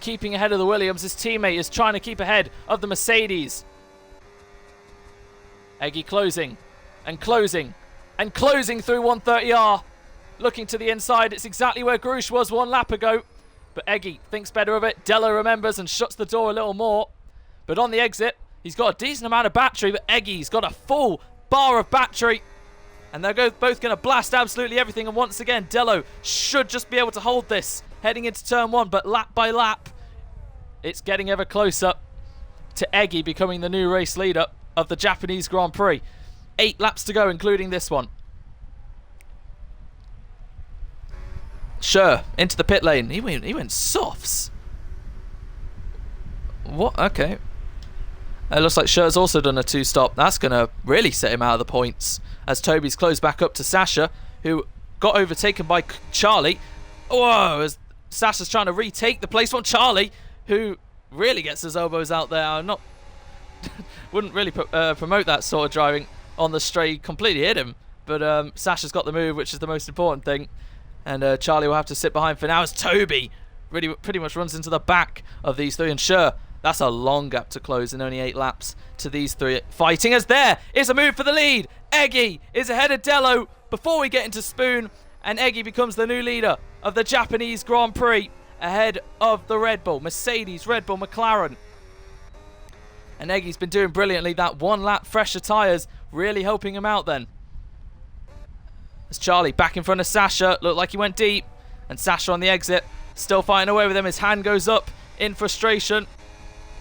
keeping ahead of the Williams. His teammate is trying to keep ahead of the Mercedes. Eggy closing and closing and closing through 130R. Looking to the inside. It's exactly where Grush was 1 lap ago. but Eggy thinks better of it. Dello remembers and shuts the door a little more. But on the exit, he's got a decent amount of battery, but Eggy's got a full bar of battery. And they're both going to blast absolutely everything. And once again, Dello should just be able to hold this heading into turn 1. But lap by lap, it's getting ever closer to Eggy becoming the new race leader of the Japanese Grand Prix. 8 laps to go, including this one. Sure, into the pit lane. He went softs. What? Okay. It looks like Scher's also done a 2-stop. That's going to really set him out of the points as Toby's closed back up to Sasha, who got overtaken by Charlie. Whoa, as Sasha's trying to retake the place from Charlie, who really gets his elbows out there. I'm not... wouldn't really promote that sort of driving on the straight. Completely hit him. But Sasha's got the move, which is the most important thing. And Charlie will have to sit behind for now as Toby really pretty much runs into the back of these three. And sure, that's a long gap to close in only 8 laps to these three fighting, as there is a move for the lead. Eggy is ahead of Dello before we get into Spoon, and Eggy becomes the new leader of the Japanese Grand Prix ahead of the Red Bull, Mercedes, Red Bull, McLaren. And Eggy's been doing brilliantly. That 1 lap fresher tyres really helping him out then. As Charlie back in front of Sasha, looked like he went deep, and Sasha on the exit, still fighting away with him. His hand goes up in frustration.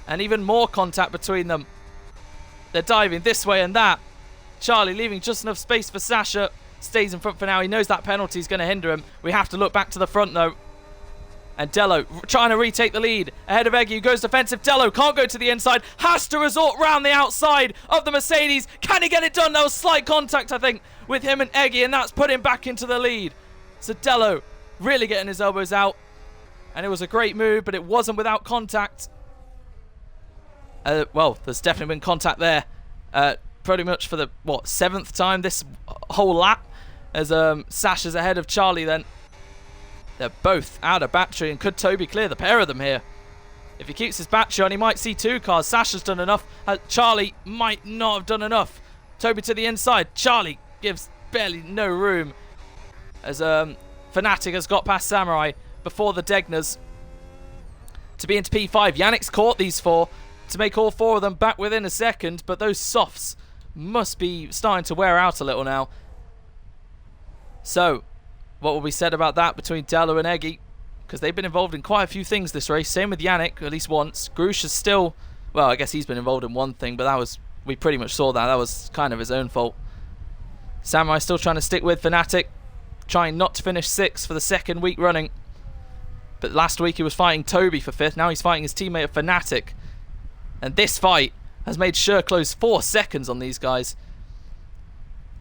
And even more contact between them. They're diving this way and that. Charlie leaving just enough space for Sasha. Stays in front for now. He knows that penalty is going to hinder him. We have to look back to the front though. And Dello trying to retake the lead. Ahead of Eggy, who goes defensive. Dello can't go to the inside. Has to resort round the outside of the Mercedes. Can he get it done? There was slight contact, I think, with him and Eggy. And that's put him back into the lead. So Dello really getting his elbows out. And it was a great move, but it wasn't without contact. Well, there's definitely been contact there. Pretty much for the, 7th time this whole lap. As Sasha's ahead of Charlie then. They're both out of battery, and could Toby clear the pair of them here? If he keeps his battery on, he might see 2 cars. Sasha's done enough. Charlie might not have done enough. Toby to the inside. Charlie gives barely no room. As Fnatic has got past Samurai before the Degners to be into P5. Yannick's caught these 4 to make all 4 of them back within a second, but those softs must be starting to wear out a little now. So, what will be said about that between Dello and Eggy? Because they've been involved in quite a few things this race. Same with Yannick, at least once. Grush is still... Well, I guess he's been involved in one thing, but that was... We pretty much saw that. That was kind of his own fault. Samurai still trying to stick with Fnatic. Trying not to finish 6th for the 2nd week running. But last week he was fighting Toby for 5th. Now he's fighting his teammate of Fnatic. And this fight has made Scher close 4 seconds on these guys.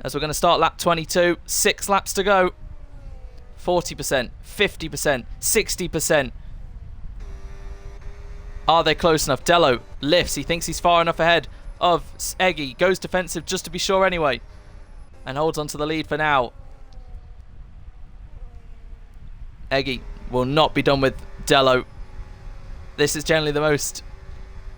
As we're going to start lap 22. 6 laps to go. 40%, 50%, 60%. Are they close enough? Dello lifts. He thinks he's far enough ahead of Eggy. Goes defensive just to be sure anyway. And holds onto the lead for now. Eggy will not be done with Dello. This is generally the most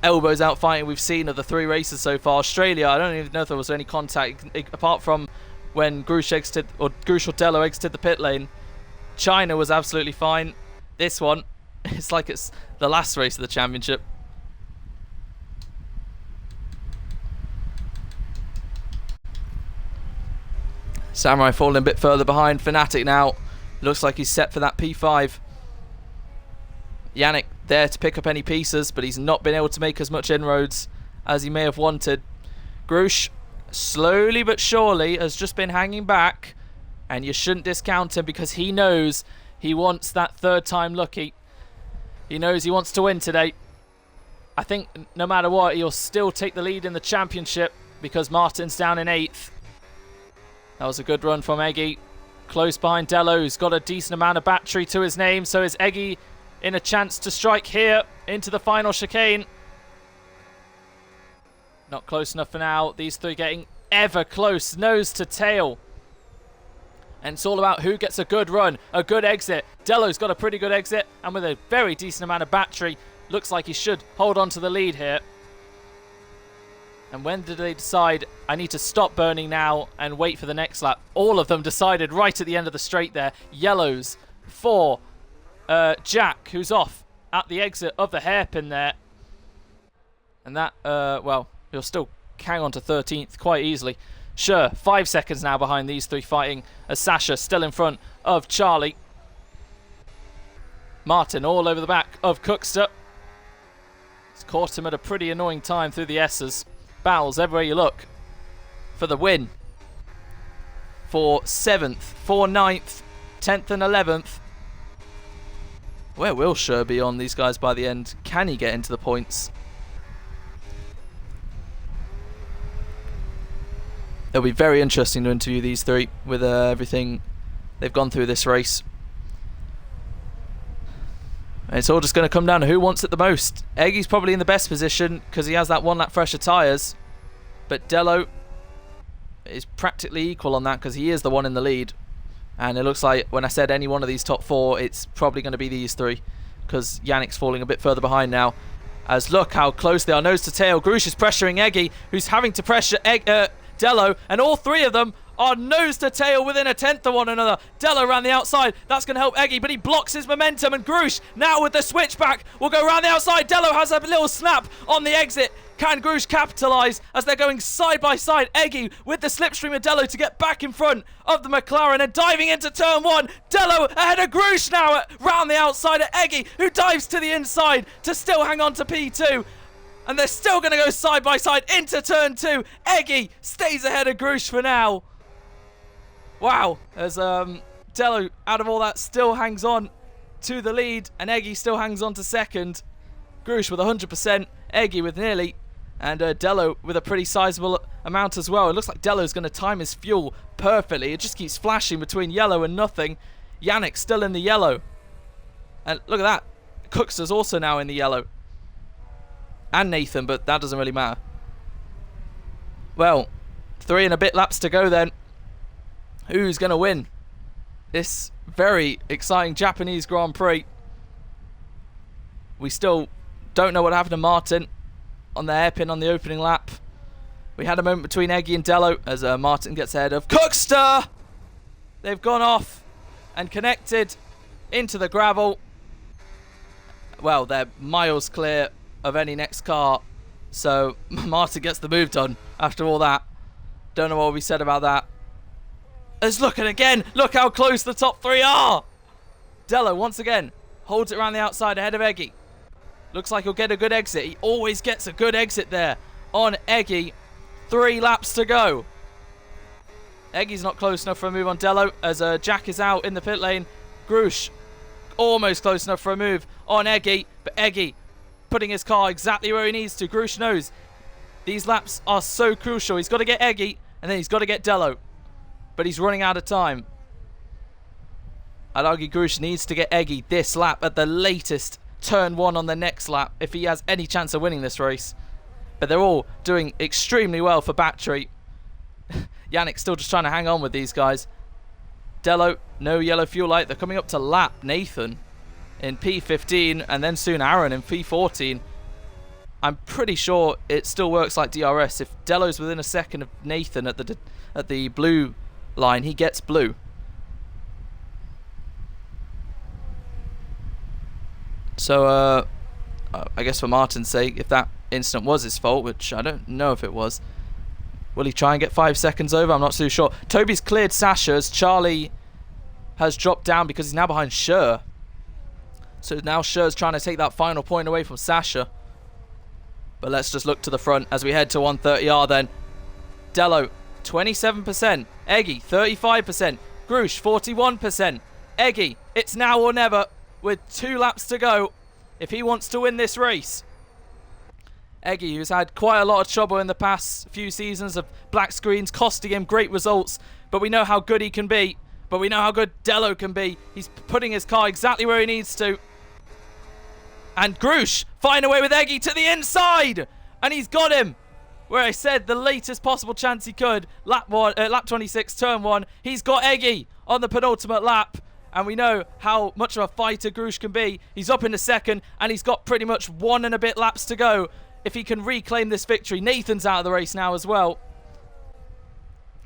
elbows out fighting we've seen of the 3 races so far. Australia, I don't even know if there was any contact apart from when Grush or Dello exited the pit lane. China was absolutely fine. This one, it's like it's the last race of the championship. Samurai falling a bit further behind. Fnatic now looks like he's set for that P5. Yannick there to pick up any pieces, but he's not been able to make as much inroads as he may have wanted. Grush, slowly but surely, has just been hanging back, and you shouldn't discount him because he knows he wants that 3rd time lucky. He knows he wants to win today. I think no matter what, he'll still take the lead in the championship because Martin's down in 8th. That was a good run from Eggy. Close behind Dello, who's got a decent amount of battery to his name. So is Eggy in a chance to strike here into the final chicane. Not close enough for now. These 3 getting ever close, nose to tail. And it's all about who gets a good run, a good exit. Dello's got a pretty good exit, and with a very decent amount of battery, looks like he should hold on to the lead here. And when did they decide, I need to stop burning now and wait for the next lap? All of them decided right at the end of the straight there. Yellows for Jack, who's off at the exit of the hairpin there. And that, well, he'll still hang on to 13th quite easily. Sure, 5 seconds now behind these three fighting as Sasha still in front of Charlie. Martin all over the back of Cookster. It's caught him at a pretty annoying time through the S's. Battles everywhere you look for the win. For 7th, for 9th, 10th and 11th. Where will Sher be on these guys by the end? Can he get into the points? It'll be very interesting to interview these three with everything they've gone through this race. And it's all just going to come down to who wants it the most. Eggy's probably in the best position because he has that 1 lap fresher tyres. But Dello is practically equal on that because he is the one in the lead. And it looks like when I said any one of these top 4, it's probably going to be these three because Yannick's falling a bit further behind now. As look how close they are, nose to tail. Grush is pressuring Eggy, who's having to pressure Dello, and all three of them are nose to tail within a tenth of one another. Dello around the outside, that's going to help Eggy, but he blocks his momentum, and Grush now with the switchback will go around the outside. Dello has a little snap on the exit. Can Grush capitalise as they're going side by side? Eggy with the slipstream of Dello to get back in front of the McLaren and diving into turn 1. Dello ahead of Grush now round the outside at Eggy, who dives to the inside to still hang on to P2. And they're still going to go side by side into turn 2. Eggy stays ahead of Grush for now. Wow, as Dello, out of all that, still hangs on to the lead, and Eggy still hangs on to second. Grush with 100%, Eggy with nearly, and Dello with a pretty sizable amount as well. It looks like Dello's going to time his fuel perfectly. It just keeps flashing between yellow and nothing. Yannick's still in the yellow. And look at that. Cookster's also now in the yellow. And Nathan, but that doesn't really matter. Well, 3 and a bit laps to go then. Who's going to win this very exciting Japanese Grand Prix? We still don't know what happened to Martin on the hairpin on the opening lap. We had a moment between Eggy and Dello as Martin gets ahead of Cookster. They've gone off and connected into the gravel. Well, they're miles clear of any next car, so Martin gets the move done after all that. Don't know what we said about that. Let's look at it again. Look how close the top 3 are. Dello once again holds it around the outside ahead of Eggy. Looks like he'll get a good exit. He always gets a good exit there on Eggy. 3 laps to go. Eggy's not close enough for a move on Dello as Jack is out in the pit lane. Grush almost close enough for a move on Eggy, but Eggy putting his car exactly where he needs to. Grush knows these laps are so crucial. He's got to get Eggy and then he's got to get Dello, but he's running out of time. I'd argue Grush needs to get Eggy this lap at the latest, turn 1 on the next lap, if he has any chance of winning this race. But they're all doing extremely well for battery. Yannick's still just trying to hang on with these guys. Dello, no yellow fuel light. They're coming up to lap Nathan in P15 and then soon Aaron in P14. I'm pretty sure it still works like DRS. If Dello's within a second of Nathan at the blue line, he gets blue. So I guess for Martin's sake, if that incident was his fault, which I don't know if it was, will he try and get 5 seconds over? I'm not too sure. Toby's cleared Sasha's. Charlie has dropped down because he's now behind Sher. So now Sher's trying to take that final point away from Sasha. But let's just look to the front as we head to 130R then. Dello, 27%. Eggy, 35%. Grush, 41%. Eggy, it's now or never with 2 laps to go if he wants to win this race. Eggy, who's had quite a lot of trouble in the past few seasons of black screens, costing him great results. But we know how good he can be. But we know how good Dello can be. He's putting his car exactly where he needs to. And Grush find a way with Eggy to the inside. And he's got him where I said the latest possible chance he could. Lap 26, turn 1. He's got Eggy on the penultimate lap. And we know how much of a fighter Grush can be. He's up in the second. And he's got pretty much 1 and a bit laps to go if he can reclaim this victory. Nathan's out of the race now as well,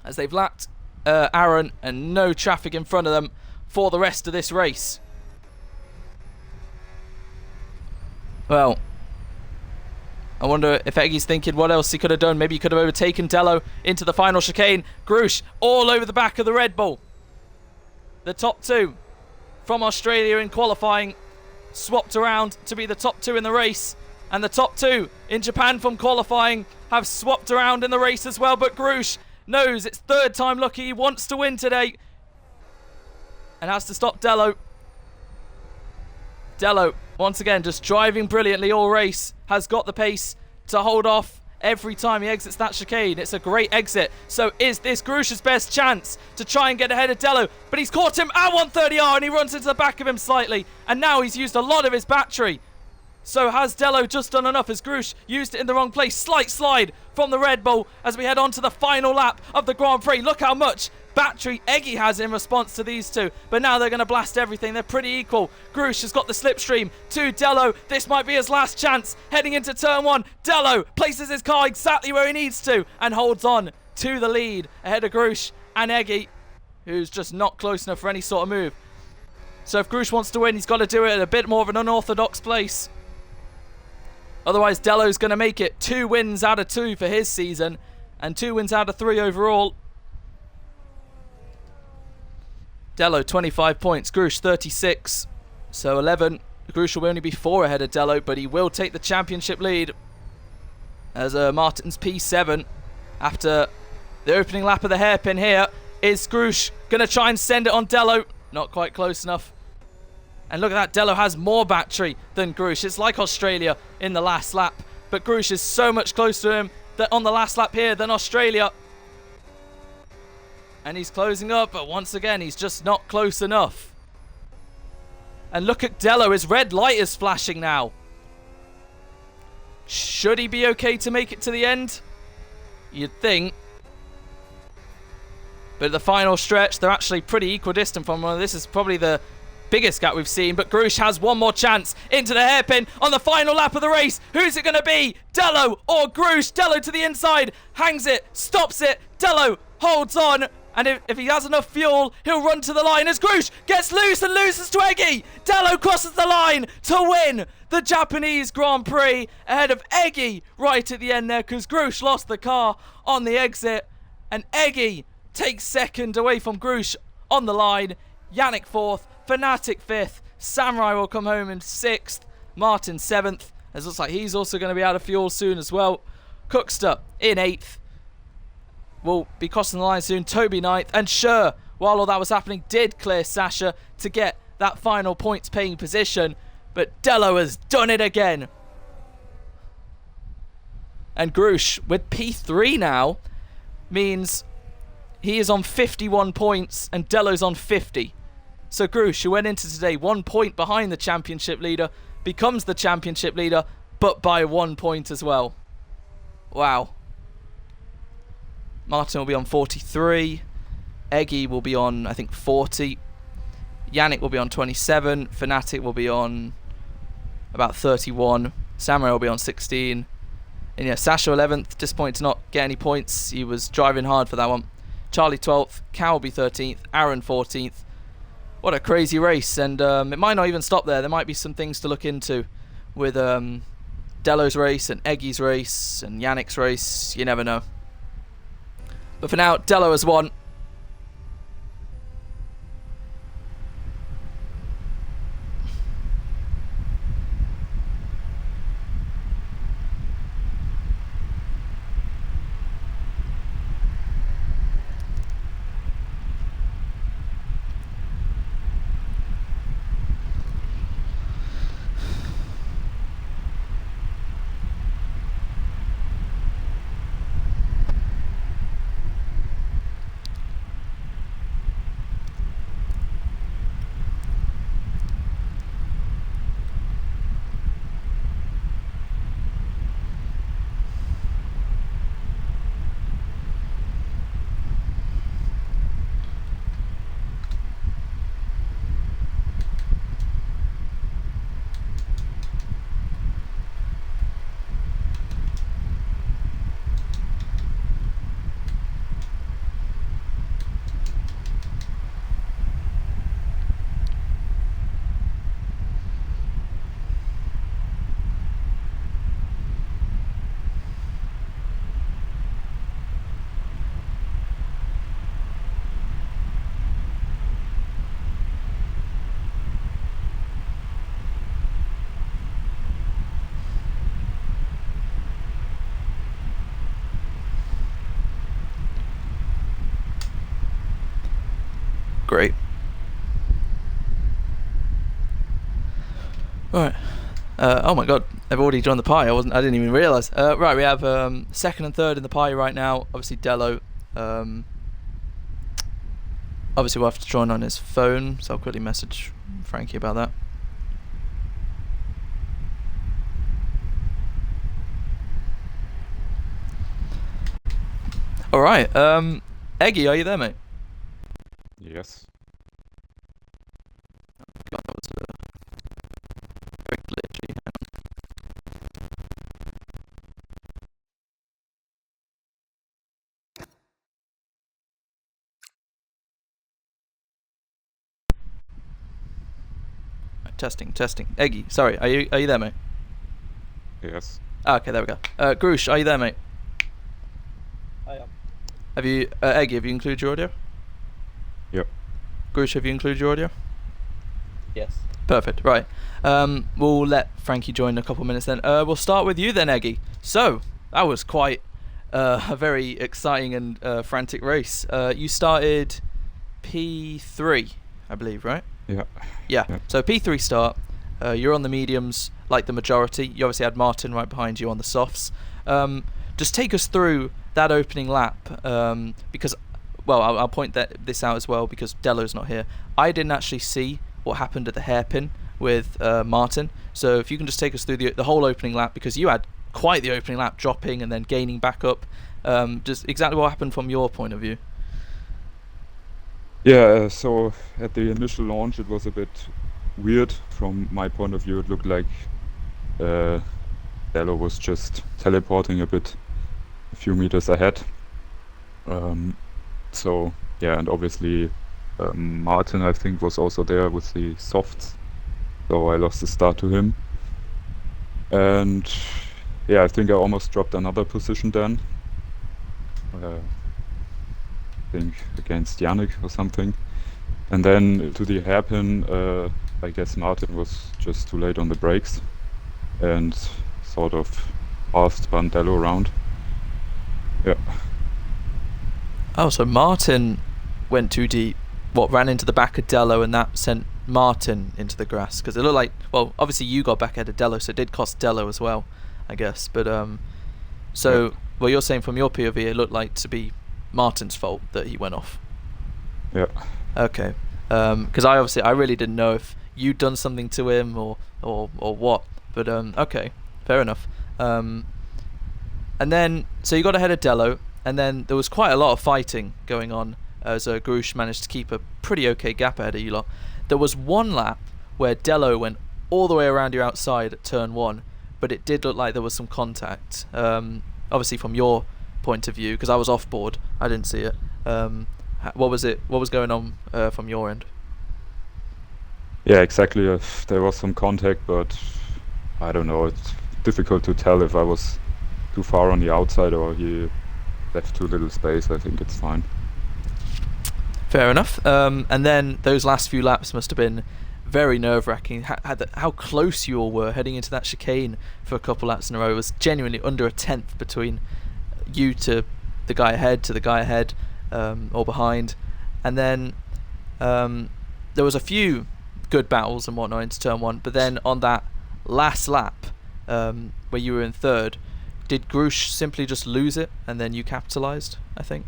as they've lapped Aaron and no traffic in front of them for the rest of this race. Well, I wonder if Eggy's thinking what else he could have done. Maybe he could have overtaken Dello into the final chicane. Grush all over the back of the Red Bull. The top two from Australia in qualifying swapped around to be the top two in the race. And the top two in Japan from qualifying have swapped around in the race as well. But Grush knows it's third time lucky. He wants to win today and has to stop Dello. Dello, once again, just driving brilliantly all race. Has got the pace to hold off every time he exits that chicane. It's a great exit. So is this Grush's best chance to try and get ahead of Dello? But he's caught him at 130R and he runs into the back of him slightly. And now he's used a lot of his battery. So has Dello just done enough? As Grush used it in the wrong place? Slight slide from the Red Bull as we head on to the final lap of the Grand Prix. Look how much battery Eggy has in response to these two. But now they're going to blast everything. They're pretty equal. Grush has got the slipstream to Dello. This might be his last chance. Heading into turn one. Dello places his car exactly where he needs to and holds on to the lead ahead of Grush and Eggy, who's just not close enough for any sort of move. So if Grush wants to win, he's got to do it at a bit more of an unorthodox place. Otherwise, Dello's going to make it 2 wins out of 2 for his season and 2 wins out of 3 overall. Dello, 25 points. Grush, 36. So 11. Grush will only be 4 ahead of Dello, but he will take the championship lead as Martin's P7 after the opening lap of the hairpin here. Is Grush going to try and send it on Dello? Not quite close enough. And look at that, Dello has more battery than Grush. It's like Australia in the last lap. But Grush is so much closer to him on the last lap here than Australia. And he's closing up, but once again, he's just not close enough. And look at Dello, his red light is flashing now. Should he be okay to make it to the end? You'd think. But the final stretch, they're actually pretty equidistant from one of this. Is probably the biggest gap we've seen, but Grush has one more chance into the hairpin on the final lap of the race. Who's it going to be? Dello or Grush? Dello to the inside, hangs it, stops it. Dello holds on, and if he has enough fuel, he'll run to the line as Grush gets loose and loses to Eggy. Dello crosses the line to win the Japanese Grand Prix ahead of Eggy right at the end there, because Grush lost the car on the exit, and Eggy takes second away from Grush on the line. Yannick 4th, Fnatic 5th, Samurai will come home in 6th, Martin 7th. It looks like he's also going to be out of fuel soon as well. Cookster in 8th. Will be crossing the line soon. Toby 9th. And Scher, while all that was happening, did clear Sasha to get that final points paying position. But Dello has done it again. And Grush with P3 now means he is on 51 points and Dello's on 50. So Grush, who went into today 1 point behind the championship leader, becomes the championship leader, but by 1 point as well. Wow. Martin will be on 43. Eggy will be on, I think, 40. Yannick will be on 27. Fnatic will be on about 31. Samurai will be on 16. And yeah, Sasha 11th. Disappointed to not get any points. He was driving hard for that one. Charlie 12th. Cal will be 13th. Aaron 14th. What a crazy race. And it might not even stop there. There might be some things to look into with Dello's race and Eggy's race and Yannick's race. You never know. But for now, Dello has won. Right. Oh my god, I've already joined the pie. I didn't even realise. Right, we have second and third in the pie right now. Obviously Dello. Obviously we'll have to join on his phone, so I'll quickly message Frankie about that. Alright, Eggy, are you there, mate? Yes. God, that was very glitchy. Right, testing. Eggy, sorry, are you there, mate? Yes. Okay, there we go. Groosh, are you there, mate? I am. Have you, Eggy, have you included your audio? Yep. Groosh, have you included your audio? Yes. Perfect. Right. We'll let Frankie join in a couple of minutes then. We'll start with you then, Eggy. So that was quite a very exciting and frantic race. You started P3, I believe, right? Yeah. Yeah. So P3 start. You're on the mediums, like the majority. You obviously had Martin right behind you on the softs. Just take us through that opening lap, because, well, I'll point this out as well because Dello's not here. I didn't actually see what happened at the hairpin with Martin. So if you can just take us through the whole opening lap, because you had quite the opening lap, dropping and then gaining back up. Just exactly what happened from your point of view. Yeah, so at the initial launch it was a bit weird from my point of view. It looked like Dello was just teleporting a few meters ahead. So yeah, and obviously Martin, I think, was also there with the softs, so I lost the start to him. And yeah, I think I almost dropped another position then. I think against Yannick or something. And then to the hairpin, I guess Martin was just too late on the brakes and sort of passed Bandello around. Yeah. Oh, so Martin went too deep. What, ran into the back of Dello, and that sent Martin into the grass? Because it looked like, well, obviously you got back ahead of Dello, so it did cost Dello as well, I guess. But so Yeah. well, you're saying from your POV, it looked like to be Martin's fault that he went off. Yeah. Okay. Because I really didn't know if you'd done something to him or what. But okay, fair enough. And then so you got ahead of Dello, and then there was quite a lot of fighting going on as Groosh managed to keep a pretty okay gap ahead of you lot. There was one lap where Dello went all the way around you outside at turn 1, but it did look like there was some contact. Obviously from your point of view, because I was off board, I didn't see it. What was going on from your end? Yeah, exactly. There was some contact, but I don't know. It's difficult to tell if I was too far on the outside or he left too little space. I think it's fine. Fair enough. And then those last few laps must have been very nerve-wracking. How close you all were heading into that chicane for a couple laps in a row. It was genuinely under a tenth between you to the guy ahead, or behind. And then there was a few good battles and whatnot into turn 1, but then on that last lap where you were in third, did Groosh simply just lose it and then you capitalized, I think?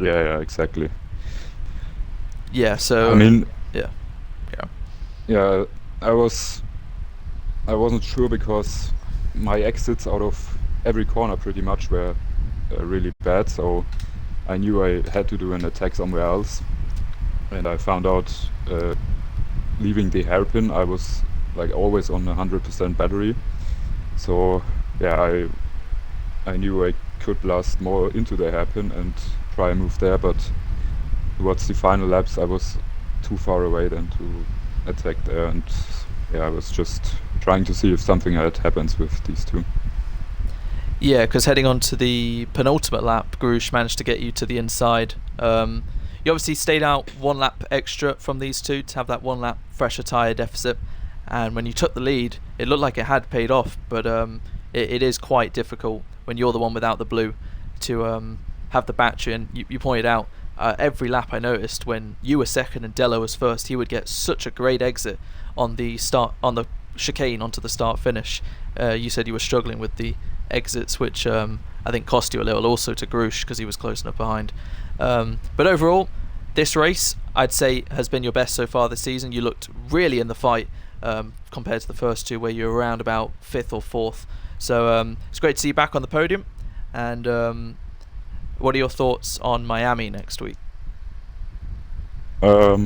Yeah, exactly. Yeah, so I mean, yeah. I wasn't sure because my exits out of every corner pretty much were really bad, so I knew I had to do an attack somewhere else. And I found out leaving the hairpin, I was like always on 100% battery. So yeah, I knew I could blast more into the hairpin and try and move there, but towards the final laps I was too far away then to attack there, and yeah, I was just trying to see if something happens with these two. Yeah, because heading on to the penultimate lap, Groosh managed to get you to the inside. You obviously stayed out one lap extra from these two to have that one lap fresher tyre deficit, and when you took the lead it looked like it had paid off, but it is quite difficult when you're the one without the blue to have the battery, and you pointed out every lap I noticed when you were second and Dello was first, he would get such a great exit on the chicane onto the start finish. You said you were struggling with the exits, which I think cost you a little also to Grush because he was close enough behind. But overall, this race I'd say has been your best so far this season. You looked really in the fight compared to the first two where you were around about 5th or 4th. So it's great to see you back on the podium. And what are your thoughts on Miami next week? Well,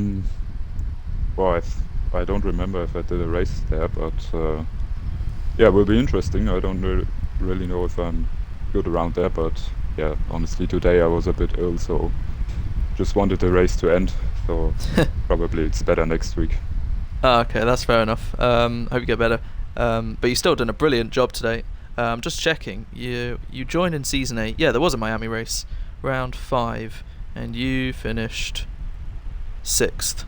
I don't remember if I did a race there, but yeah, it will be interesting. I don't really know if I'm good around there, but yeah, honestly, today I was a bit ill, so just wanted the race to end. So probably it's better next week. Okay, that's fair enough. Hope you get better. But you still done a brilliant job today. Just checking, you joined in season 8. Yeah, there was a Miami race, round 5, and you finished 6th.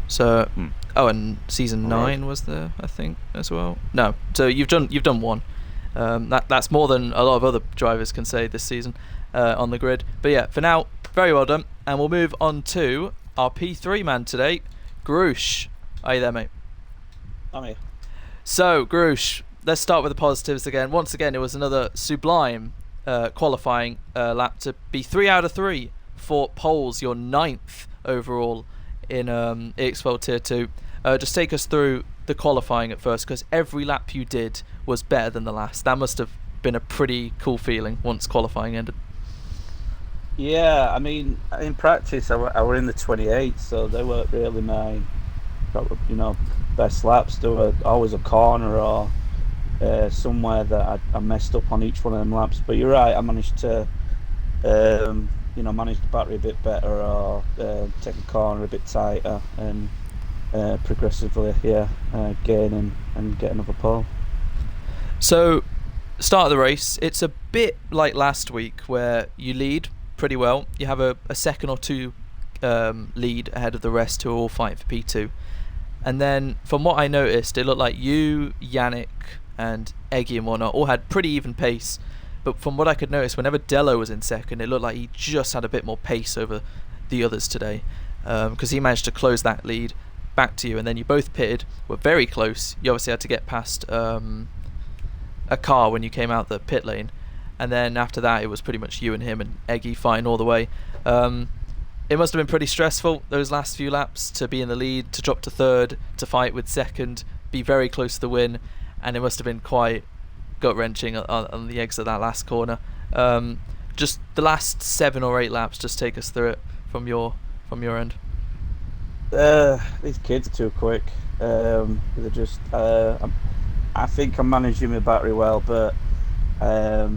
So, and season 9 was there, I think, as well. No, so you've done one. That's more than a lot of other drivers can say this season on the grid. But yeah, for now, very well done, and we'll move on to our P3 man today, Grush. Are you there, mate? I'm here. So, Grush, let's start with the positives again. Once again, it was another sublime qualifying lap to be 3 out of 3 for poles, your 9th overall in EXFL Tier 2. Just take us through the qualifying at first, because every lap you did was better than the last. That must have been a pretty cool feeling once qualifying ended. Yeah, I mean, in practice, I were in the 28, so they weren't really my, best laps. There were always a corner or somewhere that I messed up on each one of them laps. But you're right, I managed to, manage the battery a bit better or take a corner a bit tighter and progressively, gain and get another pole. So, start of the race, it's a bit like last week where you lead pretty well. You have a second or two lead ahead of the rest who are all fighting for P2. And then, from what I noticed, it looked like you, Yannick, and Eggy and whatnot all had pretty even pace. But from what I could notice, whenever Dello was in second, it looked like he just had a bit more pace over the others today. Because he managed to close that lead back to you, and then you both pitted, were very close. You obviously had to get past a car when you came out the pit lane. And then after that, it was pretty much you and him and Eggy fighting all the way. It must have been pretty stressful, those last few laps, to be in the lead, to drop to third, to fight with second, be very close to the win, and it must have been quite gut-wrenching on the exit of that last corner. Just the last 7 or 8 laps, just take us through it from your end. These kids are too quick. They're just. I think I'm managing my battery well, but I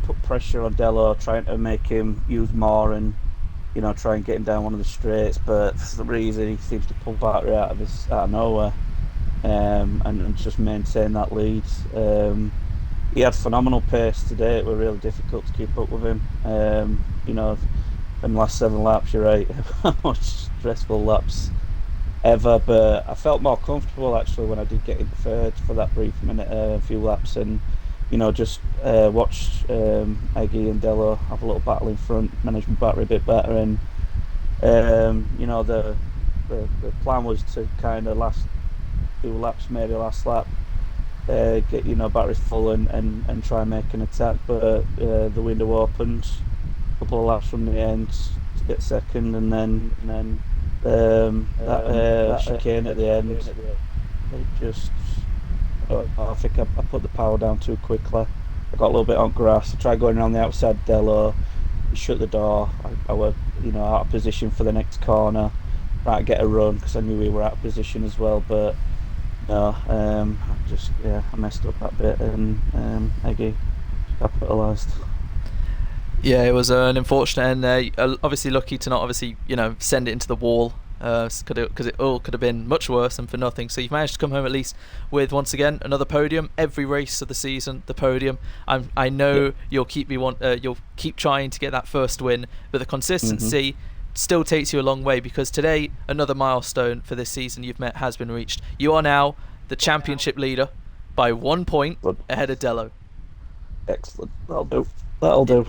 put pressure on Dello, trying to make him use more and try and get him down one of the straights. But for some reason, he seems to pull battery out of nowhere, and just maintain that lead. He had phenomenal pace today. It was really difficult to keep up with him. In the last 7 laps, you're right, most stressful laps ever, but I felt more comfortable actually when I did get into third for that brief minute, a few laps, and just watched Eggy and Dello have a little battle in front, manage my battery a bit better, and the plan was to kind of last 2 laps, maybe last lap, get batteries full and try and make an attack, but the window opened a couple of laps from the end to get second, and then that chicane at the end, it just I think I put the power down too quickly. I got a little bit on grass. I tried going around the outside Dello, he shut the door. I was out of position for the next corner, trying to get a run because I knew we were out of position as well, but I messed up that bit, and Eggy capitalised. Yeah, it was an unfortunate end there. Obviously lucky to not send it into the wall, because it all could have been much worse and for nothing. So you've managed to come home at least with, once again, another podium. Every race of the season, the podium. I know you'll keep trying to get that first win, but the consistency still takes you a long way, because today another milestone for this season you've met has been reached. You are now the championship leader by 1 point ahead of Dello. Excellent. That'll do.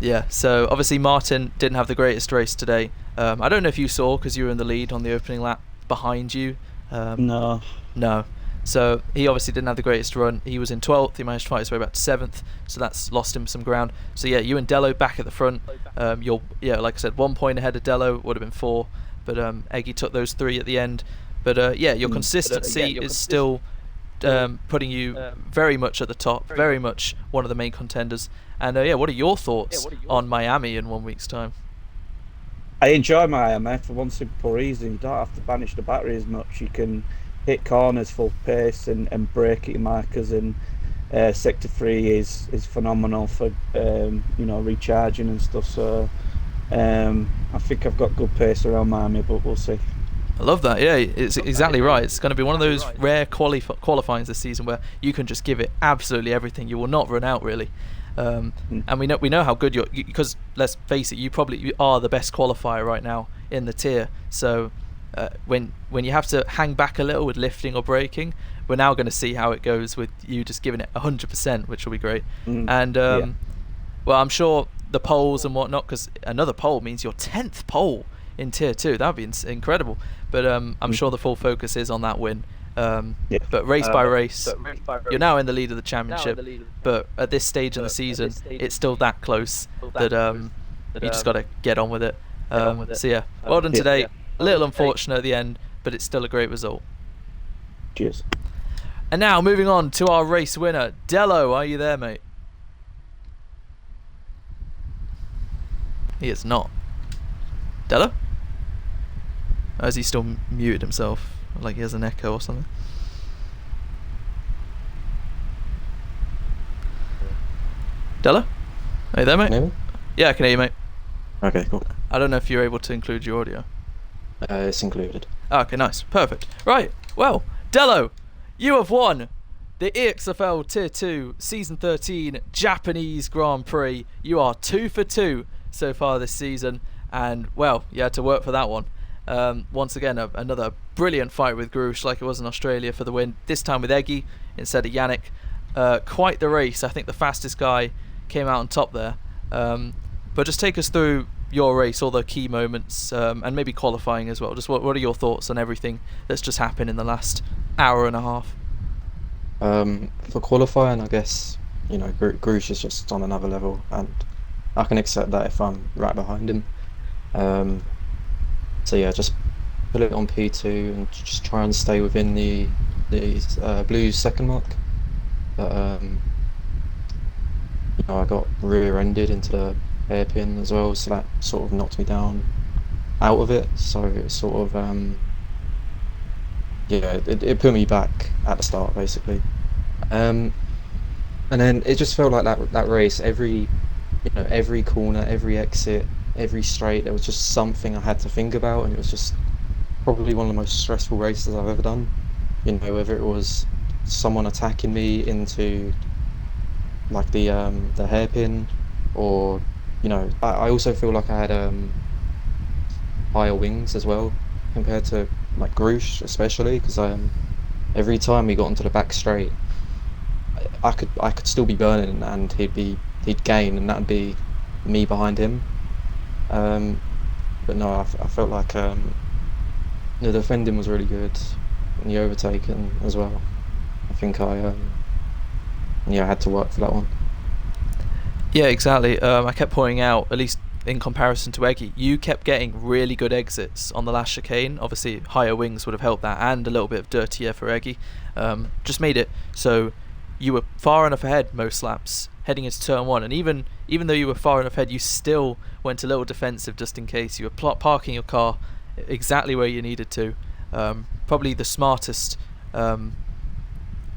Yeah, so obviously Martin didn't have the greatest race today. I don't know if you saw, because you were in the lead on the opening lap behind you. No. No. So he obviously didn't have the greatest run. He was in 12th. He managed to fight his way back to 7th. So that's lost him some ground. So yeah, you and Dello back at the front. You're, like I said, 1 point ahead of Dello. Would have been 4. But Eggy took those 3 at the end. But your consistency is still putting you very much at the top. Very much one of the main contenders. And what are your thoughts on Miami in 1 week's time? I enjoy Miami for one simple reason. You don't have to banish the battery as much. You can hit corners full pace and brake at your markers, and sector 3 is phenomenal for recharging and stuff. So I think I've got good pace around Miami, but we'll see. I love that. Yeah, it's exactly right. It's going to be one of those rare qualifyings this season where you can just give it absolutely everything. You will not run out, really. And we know how good because let's face it, you are the best qualifier right now in the tier. So when you have to hang back a little with lifting or braking, we're now going to see how it goes with you just giving it 100%, which will be great. And well, I'm sure the poles and whatnot, because another pole means your 10th pole in tier 2. That would be incredible. But I'm sure the full focus is on that win. But race by race, you're now in the lead of the championship. But at this stage in the season, it's still that close that you just got to get on with it. So yeah, well done today. A little unfortunate at the end, but it's still a great result. Cheers. And now moving on to our race winner, Dello. Are you there, mate? He is not. Dello? Or has he still muted himself? Like he has an echo or something? Dello? Are you there, mate? Maybe? Yeah, I can hear you, mate. Okay, cool. I don't know if you're able to include your audio. It's included. Okay, nice. Perfect. Right. Well, Dello, you have won the EXFL Tier 2 Season 13 Japanese Grand Prix. You are 2 for 2 so far this season. And, well, you had to work for that one. Once again, another brilliant fight with Grush, like it was in Australia, for the win. This time with Eggy instead of Yannick. Quite the race. I think the fastest guy came out on top there. But just take us through your race, all the key moments, and maybe qualifying as well. Just what are your thoughts on everything that's just happened in the last hour and a half? For qualifying, I guess, Grush is just on another level, and I can accept that if I'm right behind him. So yeah, just put it on P2 and just try and stay within the blue second mark. But I got rear-ended into the hairpin as well, so that sort of knocked me down out of it. So it sort of it put me back at the start basically. And then it just felt like that race, every corner, every exit, every straight, there was just something I had to think about, and it was just probably one of the most stressful races I've ever done. Whether it was someone attacking me into like the hairpin, or I also feel like I had higher wings as well compared to like Grush, especially because every time we got onto the back straight, I could still be burning, and he'd gain, and that'd be me behind him. But no, I felt like the defending was really good, and the overtaking as well. I think I had to work for that one. Yeah, exactly. I kept pointing out, at least in comparison to Eggy, you kept getting really good exits on the last chicane. Obviously, higher wings would have helped that, and a little bit of dirty air for Eggy. Just made it so you were far enough ahead most laps heading into turn 1, and even though you were far enough ahead, you still went a little defensive just in case. You were parking your car exactly where you needed to. Probably the smartest of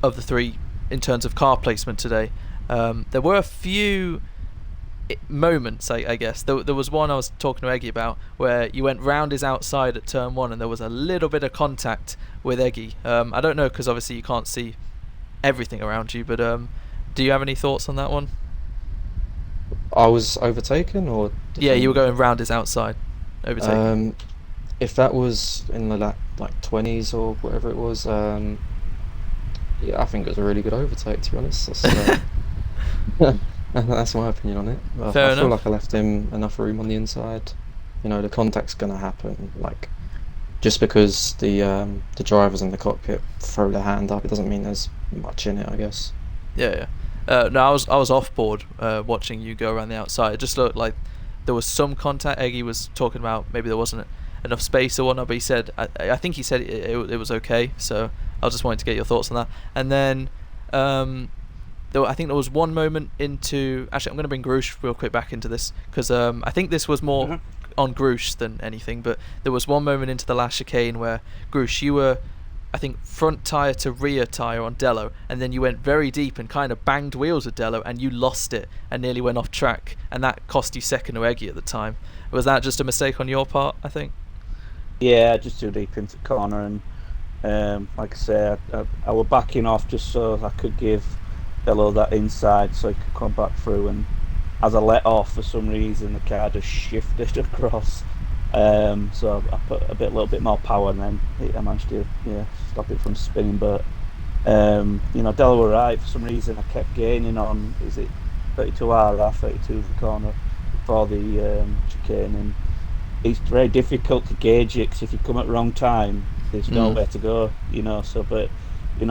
the three in terms of car placement today. There were a few moments, I guess. There was one I was talking to Eggy about where you went round his outside at turn 1, and there was a little bit of contact with Eggy. I don't know, because obviously you can't see everything around you, but do you have any thoughts on that one? I was overtaken, or yeah, you were going round his outside, overtaken. If that was in the like 20s or whatever it was, yeah, I think it was a really good overtake, to be honest. That's my opinion on it. Well, Fair I feel enough. like I left him enough room on the inside. You know, the contact's gonna happen. Like, just because the drivers in the cockpit throw their hand up, it doesn't mean there's much in it, I guess. Yeah, yeah. No, I was off board watching you go around the outside. It just looked like there was some contact. Eggy was talking about maybe there wasn't enough space or whatnot, but he said I think he said it was okay. So I was just wanting to get your thoughts on that. And then I think there was one moment into. Actually, I'm going to bring Grush real quick back into this because I think this was more on Grush than anything. But there was one moment into the last chicane where Grush, you were, I think, front tyre to rear tyre on Dello, and then you went very deep and kind of banged wheels with Dello, and you lost it and nearly went off track, and that cost you second to Eggy at the time. Was that just a mistake on your part, I think? Yeah, just too deep into the corner, and like I say, I was backing off just so I could give Dello that inside so he could come back through, and as I let off, for some reason the car just shifted across. So I put a little bit more power, and then I managed to stop it from spinning. But Dello were right. For some reason, I kept gaining on 32R, 32 the corner before the chicane, and it's very difficult to gauge it because if you come at the wrong time, there's nowhere to go. So but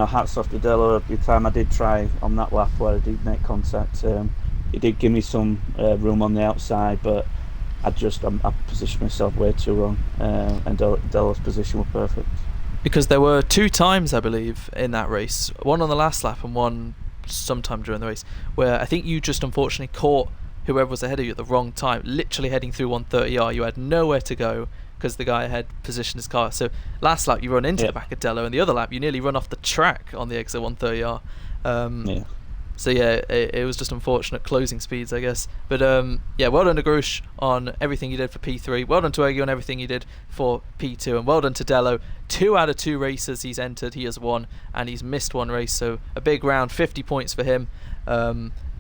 hats off to Dello. The time I did try on that lap where I did make contact, it did give me some room on the outside, but I positioned myself way too wrong, and Dello's position was perfect. Because there were two times, I believe, in that race, one on the last lap and one sometime during the race, where I think you just unfortunately caught whoever was ahead of you at the wrong time, literally heading through 130R. You had nowhere to go because the guy ahead positioned his car. So last lap you run into the back of Dello, and the other lap you nearly run off the track on the exit 130R. So yeah, it was just unfortunate closing speeds, I guess. But well done to Grush on everything you did for P3. Well done to Eggy on everything you did for P2, and well done to Dello. 2 out of 2 races he's entered, he has won, and he's missed one race. So a big round, 50 points for him.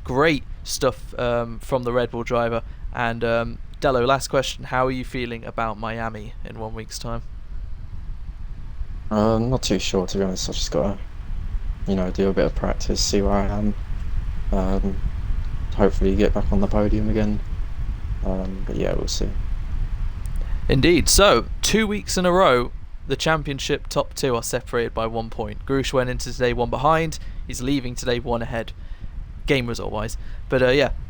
Great stuff from the Red Bull driver. And Dello, last question: how are you feeling about Miami in 1 week's time? I'm not too sure, to be honest. I've just got to, do a bit of practice, see where I am. Hopefully get back on the podium again. But yeah, we'll see. Indeed. So 2 weeks in a row, the championship top 2 are separated by 1 point. Grush went into today 1 behind. He's leaving today 1 ahead, game result wise. But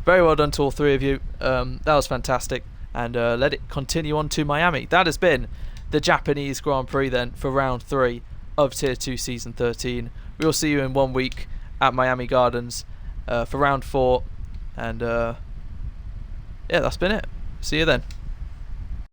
very well done to all 3 of you. That was fantastic, and let it continue on to Miami. That has been the Japanese Grand Prix then for round 3 of Tier 2 Season 13. We will see you in 1 week at Miami Gardens for round 4, and that's been it. See you then.